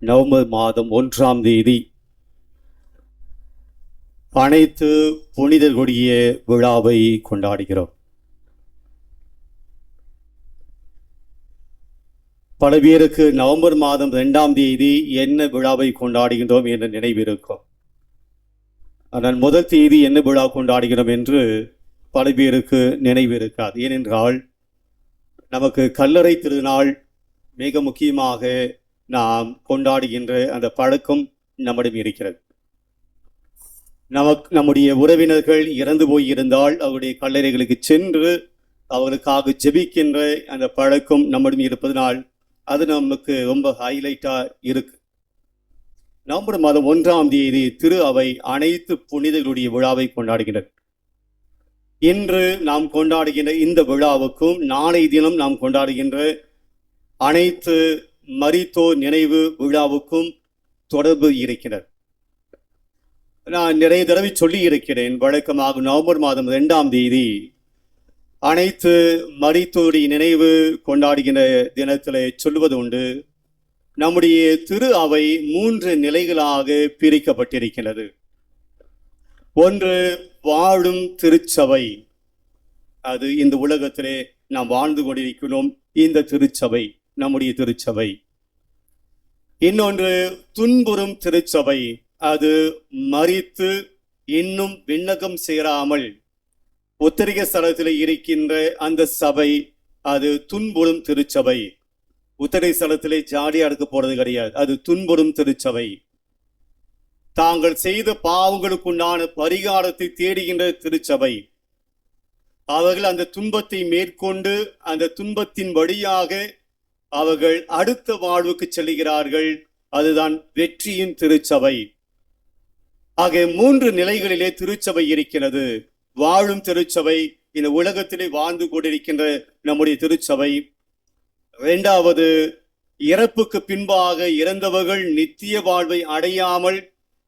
November மாதம் 1ஆம் தேதி அனைத்து புனிதர்களுடைய விழாவை கொண்டாடுகிறோம். பல பேருக்கு நவம்பர் மாதம் 2ஆம் தேதி என்ன விழாவை கொண்டாடுகின்றோம் என்ற நினைவு இருக்கும். ஆனால் முதல் தேதி என்ன விழா கொண்டாடுகிறோம் என்று பல பேருக்கு நினைவு இருக்காது. ஏனென்றால் நமக்கு கல்லறை திருநாள் மிக முக்கியமாக நாம் கொண்டாடுகின்ற அந்த பழக்கம் நம்மிடம் இருக்கிறது. நம்முடைய உறவினர்கள் இறந்து போயிருந்தால் அவருடைய கல்லறைகளுக்கு சென்று அவர்களுக்காக ஜெபிக்கின்ற அந்த பழக்கம் நம்மிடம் இருப்பதனால் அது நமக்கு ரொம்ப ஹைலைட்டாக இருக்கு. நவம்பர் மாதம் 1ஆம் தேதி திரு அவை அனைத்து புனிதர்களுடைய விழாவை கொண்டாடுகின்றது. இன்று நாம் கொண்டாடுகின்ற இந்த விழாவுக்கும் நாளை தினம் நாம் கொண்டாடுகின்ற அனைத்து மரித்தோர் நினைவு விழாவுக்கும் தொடர்பு இருக்கிறது. நான் நிறைய தடவை சொல்லி இருக்கிறேன். வழக்கமாக நவம்பர் மாதம் 2ஆம் தேதி அனைத்து மரித்தோருடைய நினைவு கொண்டாடுகின்ற தினத்தில் சொல்லுவது உண்டு. நம்முடைய திரு அவை 3 நிலைகளாக பிரிக்கப்பட்டிருக்கிறது. ஒன்று வாழும் திருச்சபை, அது இந்த உலகத்திலே நாம் வாழ்ந்து கொண்டிருக்கிறோம் இந்த திருச்சபை, நம்முடைய திருச்சபை. இன்னொன்று துன்புறும் திருச்சபை, அது மரித்து இன்னும் விண்ணகம் சேராமல் உத்தரிக ஸ்தலத்தில் இருக்கின்ற அந்த சபை, அது துன்புறும் திருச்சபை. உத்தரிக ஸ்தலத்திலே ஜாலியாக இருக்க போறது கிடையாது, அது துன்புறும் திருச்சபை. தாங்கள் செய்த பாவங்களுக்குண்டான பரிகாரத்தை தேடுகின்ற திருச்சபை. அவர்கள் அந்த துன்பத்தை மேற்கொண்டு அந்த துன்பத்தின் வழியாக அவர்கள் அடுத்த வாழ்வுக்கு செல்கிறார்கள், அதுதான் வெற்றியின் திருச்சபை. ஆக 3 நிலைகளிலே திருச்சபை இருக்கிறது. வாழும் திருச்சபை, இந்த உலகத்திலே வாழ்ந்து கொண்டிருக்கின்ற நம்முடைய திருச்சபை. 2வது இறப்புக்கு பின்பாக இறந்தவர்கள் நித்திய வாழ்வை அடையாமல்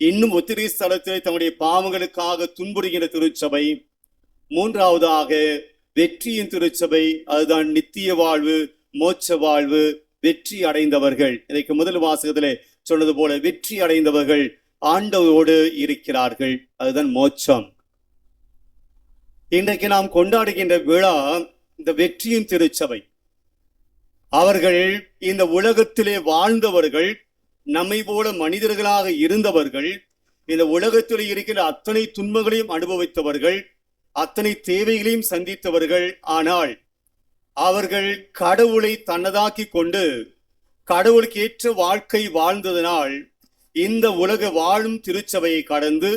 இன்னும் உத்திரை ஸ்தலத்திலே தம்முடைய பாவங்களுக்காக துன்புறுகின்ற திருச்சபை. 3வதாக வெற்றியின் திருச்சபை, அதுதான் நித்திய வாழ்வு, மோட்ச வாழ்வு, வெற்றி அடைந்தவர்கள். இதற்கு முதல் வாசகத்திலே சொன்னது போல வெற்றி அடைந்தவர்கள் ஆண்டவரோடு இருக்கிறார்கள், அதுதான் மோட்சம். இன்றைக்கு நாம் கொண்டாடுகின்ற விழா இந்த வெற்றியின் திருச்சபை. அவர்கள் இந்த உலகத்திலே வாழ்ந்தவர்கள், நம்மை போல மனிதர்களாக இருந்தவர்கள், இந்த உலகத்தில் இருக்கிற அத்தனை துன்பங்களையும் அனுபவித்தவர்கள், அத்தனை தேவைகளையும் சந்தித்தவர்கள். ஆனால் அவர்கள் கடவுளை தன்னதாக்கி கொண்டு கடவுளுக்கு ஏற்ற வாழ்க்கை வாழ்ந்ததனால் இந்த உலக வாழும் திருச்சபையை கடந்து,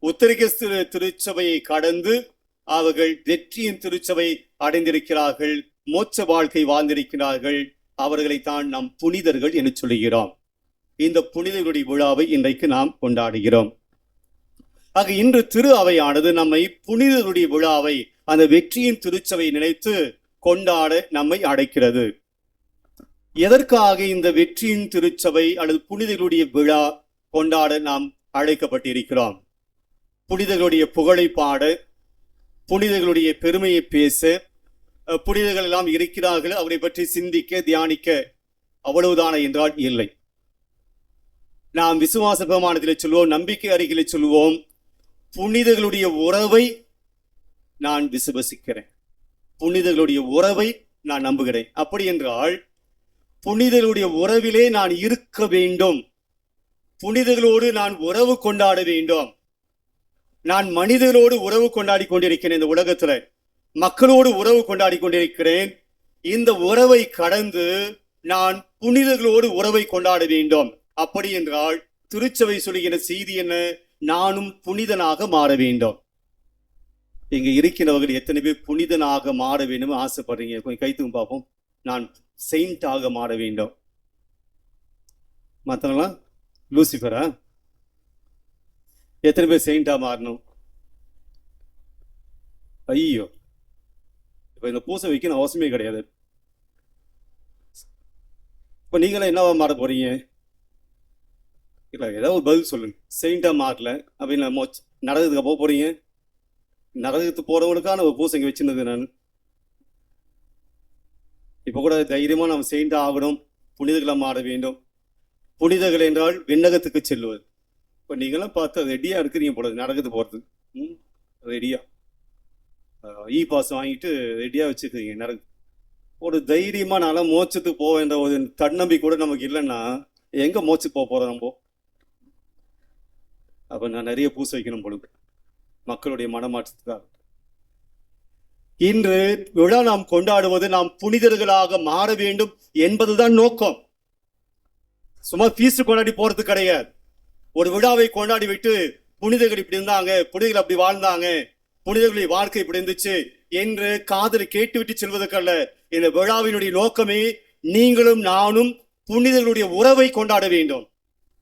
உத்தரிக திருச்சபையை கடந்து அவர்கள் வெற்றியின் திருச்சபை அடைந்திருக்கிறார்கள், மோட்ச வாழ்க்கை வாழ்ந்திருக்கிறார்கள். அவர்களைத்தான் நாம் புனிதர்கள் என்று சொல்லுகிறோம். இந்த புனிதர்களுடைய விழாவை இன்றைக்கு நாம் கொண்டாடுகிறோம். ஆக இன்று திரு அவையானது நம்மை புனிதர்களுடைய விழாவை, அந்த வெற்றியின் திருச்சபை நினைத்து கொண்டாட நம்மை அழைக்கிறது. எதற்காக இந்த வெற்றியின் திருச்சபை அல்லது புனிதர்களுடைய விழா கொண்டாட நாம் அழைக்கப்பட்டிருக்கிறோம்? புனிதர்களுடைய புகழை பாட, புனிதர்களுடைய பெருமையை பேச, புனிதர்கள் எல்லாம் இருக்கிறார்கள் அவரை பற்றி சிந்திக்க தியானிக்க, அவ்வளவுதான என்றால் இல்லை. நாம் விசுவாச பிரமாணத்தில் சொல்லுவோம், நம்பிக்கை அறிக்கையில சொல்லுவோம், புனிதர்களுடைய உறவை நான் விசுவசிக்கிறேன், புனிதர்களுடைய உறவை நான் நம்புகிறேன். அப்படி என்றால் புனிதர்களுடைய உறவிலே நான் இருக்க வேண்டும், புனிதர்களோடு நான் உறவு கொண்டாட வேண்டும். நான் மனிதர்களோடு உறவு கொண்டாடி கொண்டிருக்கிறேன், இந்த உலகத்துல மக்களோடு உறவு கொண்டாடி கொண்டிருக்கிறேன். இந்த உறவை கடந்து நான் புனிதர்களோடு உறவை கொண்டாட வேண்டும். அப்படி என்றால் திருச்சபை சொல்லுகிற செய்தி என்ன? நானும் புனிதனாக மாற வேண்டும். இங்க இருக்கிறவர்கள் எத்தனை பேர் புனிதனாக மாற வேண்டும் ஆசைப்படுறீங்க? கொஞ்சம் கைத்துக்கும் பார்ப்போம். நான் செயின்டாக மாற வேண்டும். மற்றவங்களாம் லூசிஃபரா? எத்தனை பேர் செயின்டா மாறணும்? ஐயோ, இப்ப இந்த பூசை வைக்கணும் அவசியமே கிடையாது. இப்ப நீங்களே என்னவா மாற போறீங்க? இல்லை, ஏதாவது ஒரு பதில் சொல்லுங்க. செயின்டா மாறல அப்படின்னு நரகத்துக்கு போக போறீங்க? நரகத்துக்கு போறவங்களுக்கான ஒரு பூசை இங்கே வச்சிருந்தது. நான் இப்போ கூட தைரியமாக நம்ம செயின்டா ஆகணும், புனிதர்களாக மாற வேண்டும். புனிதர்கள் என்றால் விண்ணகத்துக்கு செல்வது. இப்போ நீங்களாம் பார்த்து ரெடியா இருக்கிறீங்க போல நடக்குது போறது. ரெடியா இ பாஸ் வாங்கிட்டு ரெடியா வச்சுக்கிறீங்க நடக்குது. ஒரு தைரியமா நான்லாம் மோட்சத்துக்கு போவேன்ற ஒரு தன்னம்பிக்கை கூட நமக்கு இல்லைன்னா எங்க மோட்சத்துக்கு போக போறோம் நம்ம? அப்ப நான் நிறைய பூச வைக்கணும் பொழுது மக்களுடைய மனமாற்றத்துக்காக. இன்று விழா நாம் கொண்டாடுவது நாம் புனிதர்களாக மாற வேண்டும் என்பதுதான் நோக்கம். சும்மா ஃபீஸ்ட் கொண்டாடி போறது கிடையாது. ஒரு விழாவை கொண்டாடி விட்டு புனிதர்கள் இப்படி இருந்தாங்க, புனிதர்கள் அப்படி வாழ்ந்தாங்க, புனிதர்களுடைய வாழ்க்கை இப்படி இருந்துச்சு என்று காதலை கேட்டுவிட்டு செல்வதற்கல்ல. இந்த விழாவினுடைய நோக்கமே நீங்களும் நானும் புனிதர்களுடைய உறவை கொண்டாட வேண்டும்,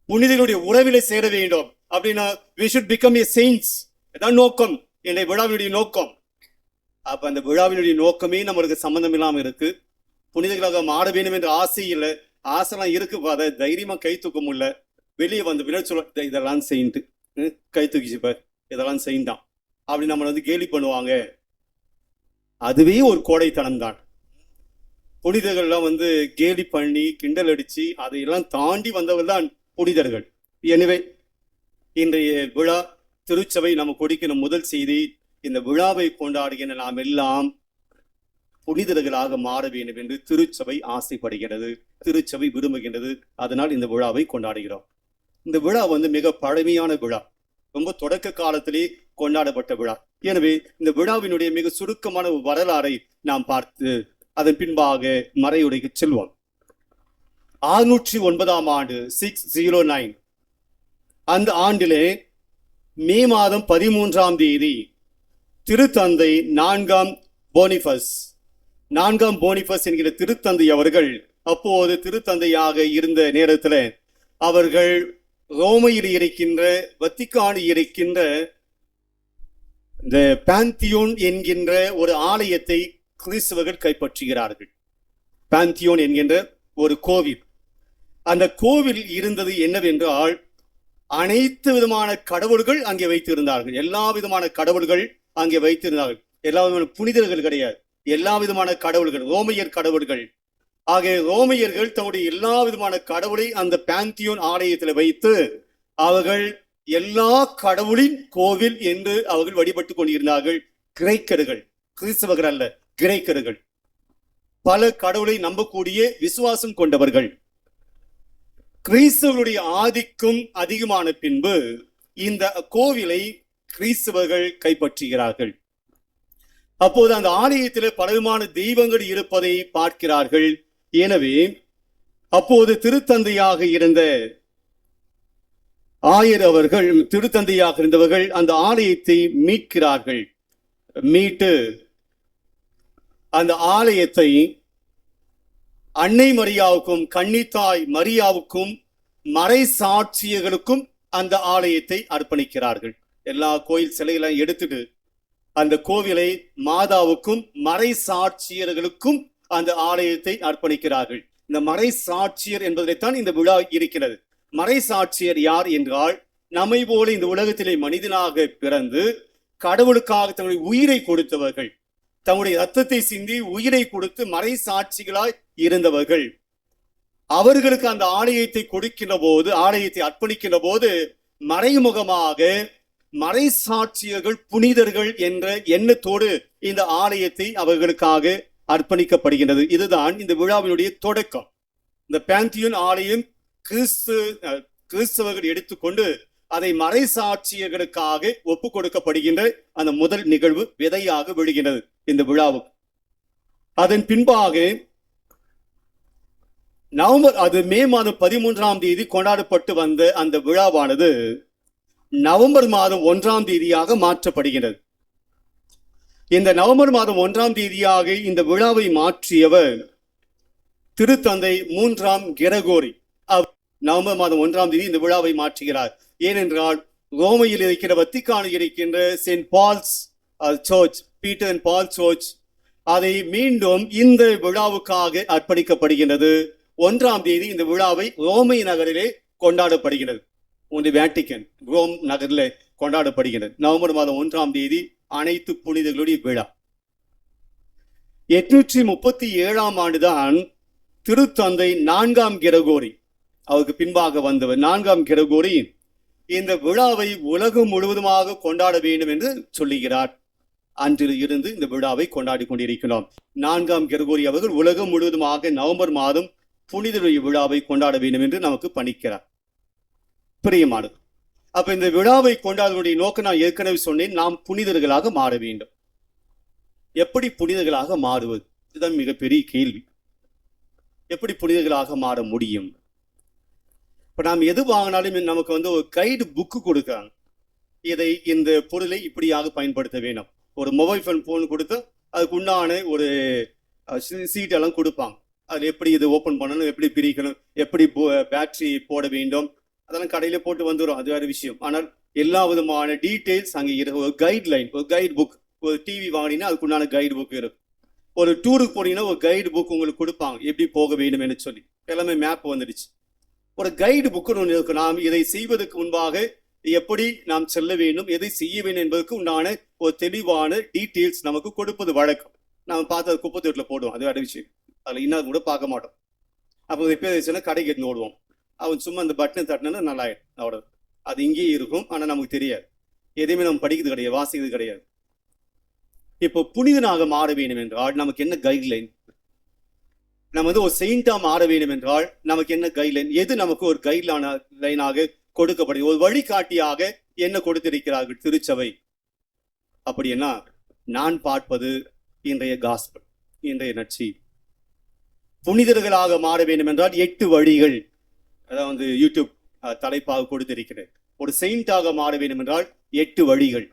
புனிதர்களுடைய உறவிலை சேர வேண்டும். அப்படின்னா we should become a saints. இதான் நோக்கம், இந்த விழாவினுடைய நோக்கம். அப்ப அந்த விழாவினுடைய நோக்கமே நம்மளுக்கு சம்பந்தம் இல்லாம இருக்கு. புனிதர்களாக மாற வேண்டும் என்ற ஆசை இல்லை. ஆசைலாம் இருக்கு, அதை தைரியமா கை தூக்க முடியல. வெளியே வந்து பின்னாடி சொல்ல இதெல்லாம் செய்யிட்டு கை தூக்கிச்சுப்ப இதெல்லாம் செய்தான் அப்படி நம்மளை வந்து கேலி பண்ணுவாங்க. அதுவே ஒரு கோடைத்தனம் தான். புனிதர்கள்லாம் வந்து கேலி பண்ணி கிண்டல் அடிச்சு அதையெல்லாம் தாண்டி வந்தவர்கள் தான் புனிதர்கள். எனவே இன்றைய விழா திருச்சபை நம்ம கொடுக்கிற முதல் செய்தி, இந்த விழாவை கொண்டாடுகிற நாம் எல்லாம் புனிதர்களாக மாற வேண்டும் என்று திருச்சபை ஆசைப்படுகிறது, திருச்சபை விரும்புகின்றது. அதனால் இந்த விழாவை கொண்டாடுகிறோம். இந்த விழா வந்து மிக பழமையான விழா, ரொம்ப தொடக்க காலத்திலே கொண்டாடப்பட்ட விழா. எனவே இந்த விழாவினுடைய மிக சுருக்கமான வரலாறை நாம் பார்த்து அதன் பின்பாக மறையுரைக்கு செல்வோம். 609 ஆண்டு 609 அந்த ஆண்டிலே மே மாதம் 13ஆம் தேதி திருத்தந்தை 4ஆம் போனிபஸ் என்கிற திருத்தந்தை அவர்கள், அப்போது திருத்தந்தையாக இருந்த நேரத்தில் அவர்கள் ரோமையில் இருக்கின்ற வத்திக்கானில் இருக்கின்ற இந்த பாந்தியோன் என்கின்ற ஒரு ஆலயத்தை கிறிஸ்தவர்கள் கைப்பற்றுகிறார்கள். பாந்தியோன் என்கின்ற ஒரு கோவில். அந்த கோவில் இருந்தது என்னவென்றால் அனைத்து விதமான கடவுள்கள் அங்கே வைத்திருந்தார்கள். எல்லா விதமான கடவுள்கள் அங்கே வைத்திருந்தார்கள். எல்லா விதமான புனிதர்கள் கிடையாது, எல்லா விதமான கடவுள்கள், ரோமையர் கடவுள்கள். ஆகிய ரோமையர்கள் தன்னுடைய எல்லா விதமான கடவுளை அந்த பாந்தியோன் ஆலயத்தில் வைத்து அவர்கள் எல்லா கடவுளின் கோவில் என்று அவர்கள் வழிபட்டுக் கொண்டிருந்தார்கள். கிரேக்கர்கள், கிறிஸ்தவர்கள் அல்ல, கிரேக்கர்கள். பல கடவுளை நம்பக்கூடிய விசுவாசம் கொண்டவர்கள். கிறிஸ்தவர்களுடைய ஆதிக்கம் அதிகமான பின்பு இந்த கோவிலை கிறிஸ்தவர்கள் கைப்பற்றுகிறார்கள். அப்போது அந்த ஆலயத்தில் பலவிதமான தெய்வங்கள் இருப்பதை பார்க்கிறார்கள். எனவே அப்போது திருத்தந்தையாக இருந்த ஆயர் அவர்கள், திருத்தந்தையாக இருந்தவர்கள் அந்த ஆலயத்தை மீட்கிறார்கள். மீட்டு அந்த ஆலயத்தை அன்னை மரியாவுக்கும் கன்னித்தாய் மரியாவுக்கும் மறை சாட்சியர்களுக்கும் அந்த ஆலயத்தை அர்ப்பணிக்கிறார்கள். எல்லா கோயில் சிலையெல்லாம் எடுத்துட்டு அந்த கோவிலை மாதாவுக்கும் மறை சாட்சியர்களுக்கும் அந்த ஆலயத்தை அர்ப்பணிக்கிறார்கள். இந்த மறை சாட்சியர் என்பதைத்தான் இந்த விழா இருக்கிறது. மறை சாட்சியர் யார் என்றால், நம்மை போல இந்த உலகத்திலே மனிதனாக பிறந்து கடவுளுக்காக தன்னுடைய உயிரை கொடுத்தவர்கள், தன்னுடைய ரத்தத்தை சிந்தி உயிரை கொடுத்து மறை சாட்சிகளாய் இருந்தவர்கள். அவர்களுக்கு அந்த ஆலயத்தை கொடுக்கின்ற போது, ஆலயத்தை அர்ப்பணிக்கின்ற போது மறைமுகமாக மறை சாட்சியர்கள் புனிதர்கள் என்ற எண்ணத்தோடு இந்த ஆலயத்தை அவர்களுக்காக அர்ப்பணிக்கப்படுகின்றது. இதுதான் இந்த விழாவினுடைய தொடக்கம். இந்த பாந்தியோன் ஆலயம் கிறிஸ்தவர்கள் எடுத்துக்கொண்டு அதை மறை சாட்சியர்களுக்காக ஒப்பு கொடுக்கப்படுகின்ற அந்த முதல் நிகழ்வு விதையாக விழுகின்றது இந்த விழாவுக்கு. அதன் பின்பாக அது மே மாதம் 13ஆம் தேதி கொண்டாடப்பட்டு வந்த அந்த விழாவானது நவம்பர் மாதம் 1ஆம் தேதியாக மாற்றப்படுகிறது. இந்த நவம்பர் மாதம் 1ஆம் தேதியாக இந்த விழாவை மாற்றியவர் திருத்தந்தை 3ஆம் கிரகோரி. நவம்பர் மாதம் 1ஆம் தேதி இந்த விழாவை மாற்றுகிறார். ஏனென்றால் ரோமையில் இருக்கிற வத்திக்கானில் இருக்கின்ற saint Paul's church, Peter and Paul church, அதை மீண்டும் இந்த விழாவுக்காக அர்ப்பணிக்கப்படுகின்றது. 1ஆம் தேதி இந்த விழாவை ரோமை நகரிலே கொண்டாடப்படுகிறது. வேட்டிக்கன் ரோம் நகரில் கொண்டாடப்படுகிறது. நவம்பர் மாதம் 1ஆம் தேதி அனைத்து புனிதர்களுடைய விழா. 837ஆம் ஆண்டுதான் திருத்தந்தை 4ஆம் கிரகோரி அவருக்கு பின்பாக வந்தவர் 4ஆம் கிரகோரி இந்த விழாவை உலகம் முழுவதுமாக கொண்டாட வேண்டும் என்று சொல்லுகிறார். அன்றில் இருந்து இந்த விழாவை கொண்டாடி கொண்டிருக்கிறோம். 4ஆம் கிரகோரி அவர்கள் உலகம் முழுவதுமாக நவம்பர் மாதம் புனிதருடைய விழாவை கொண்டாட வேண்டும் என்று நமக்கு பணிக்கிறார். பிரியமானது, அப்ப இந்த விழாவை கொண்டாடுவதனுடைய நோக்கம் நான் ஏற்கனவே சொன்னேன், நாம் புனிதர்களாக மாற வேண்டும். எப்படி புனிதர்களாக மாறுவது? இதுதான் மிகப்பெரிய கேள்வி. எப்படி புனிதர்களாக மாற முடியும்? இப்ப நாம் எது வாங்கினாலும் நமக்கு ஒரு கைடு புக்கு கொடுக்குறாங்க. இந்த பொருளை இப்படியாக பயன்படுத்த வேணும். ஒரு மொபைல் போன் கொடுத்து அதுக்கு உண்டான ஒரு சீட்டெல்லாம் கொடுப்பாங்க. அதில் எப்படி இது ஓப்பன் பண்ணணும், எப்படி பிரிக்கணும், எப்படி பேட்டரி போட வேண்டும், அதெல்லாம் கடையில போட்டு வந்துடும், அது வேற விஷயம். ஆனால் எல்லா விதமான டீட்டெயில்ஸ் அங்கே இருக்கு. ஒரு கைட்லைன், ஒரு கைடு புக். ஒரு டிவி வாங்கினீங்கன்னா அதுக்குண்டான கைடு புக் இருக்கும். ஒரு டூருக்கு போனீங்கன்னா ஒரு கைடு புக் உங்களுக்கு கொடுப்பாங்க, எப்படி போக வேண்டும் என்று சொல்லி. எல்லாமே மேப் வந்துடுச்சு. ஒரு கைடு புக்கு ஒன்று இருக்கு. நாம் இதை செய்வதற்கு முன்பாக எப்படி நாம் செல்ல வேண்டும், எதை செய்ய வேண்டும் என்பதற்கு உண்டான ஒரு தெளிவான டீட்டெயில்ஸ் நமக்கு கொடுப்பது வழக்கம். நம்ம பார்த்து அது குப்பை தொட்டில் போடுவோம், அது வேற விஷயம். அதில் இன்னும் கூட பார்க்க மாட்டோம். அப்போ எப்போ கடைக்கு எடுத்து ஓடுவோம். அவன் சும்மா அந்த பட்டனை தட்டினா நல்லாயிடும், அவ்வளோ. அது இங்கேயே இருக்கும், ஆனால் நமக்கு தெரியாது. எதையுமே நம்ம படிக்கிறது கிடையாது, வாசிக்கிறது கிடையாது. இப்போ புனிதனாக மாற வேண்டும் என்றால் நமக்கு என்ன கைட்லைன்? நம்ம ஒரு செயின்டா மாற வேண்டும் என்றால் நமக்கு என்ன கைட்லைன்? எது நமக்கு ஒரு கைட்லைனாக கொடுக்கப்படுது? ஒரு வழிகாட்டியாக என்ன கொடுத்திருக்கிறார்கள் திருச்சபை? அப்படின்னா நான் பார்ப்பது இன்றைய காஸ்பல், இன்றைய நற்செய்தி. புனிதர்களாக மாற வேண்டும் என்றால் 8 வழிகள், அதாவது யூடியூப் தலைப்பாக கொடுத்திருக்கிறேன். ஒரு செயின்டாக மாற வேண்டும் என்றால் 8 வழிகள்.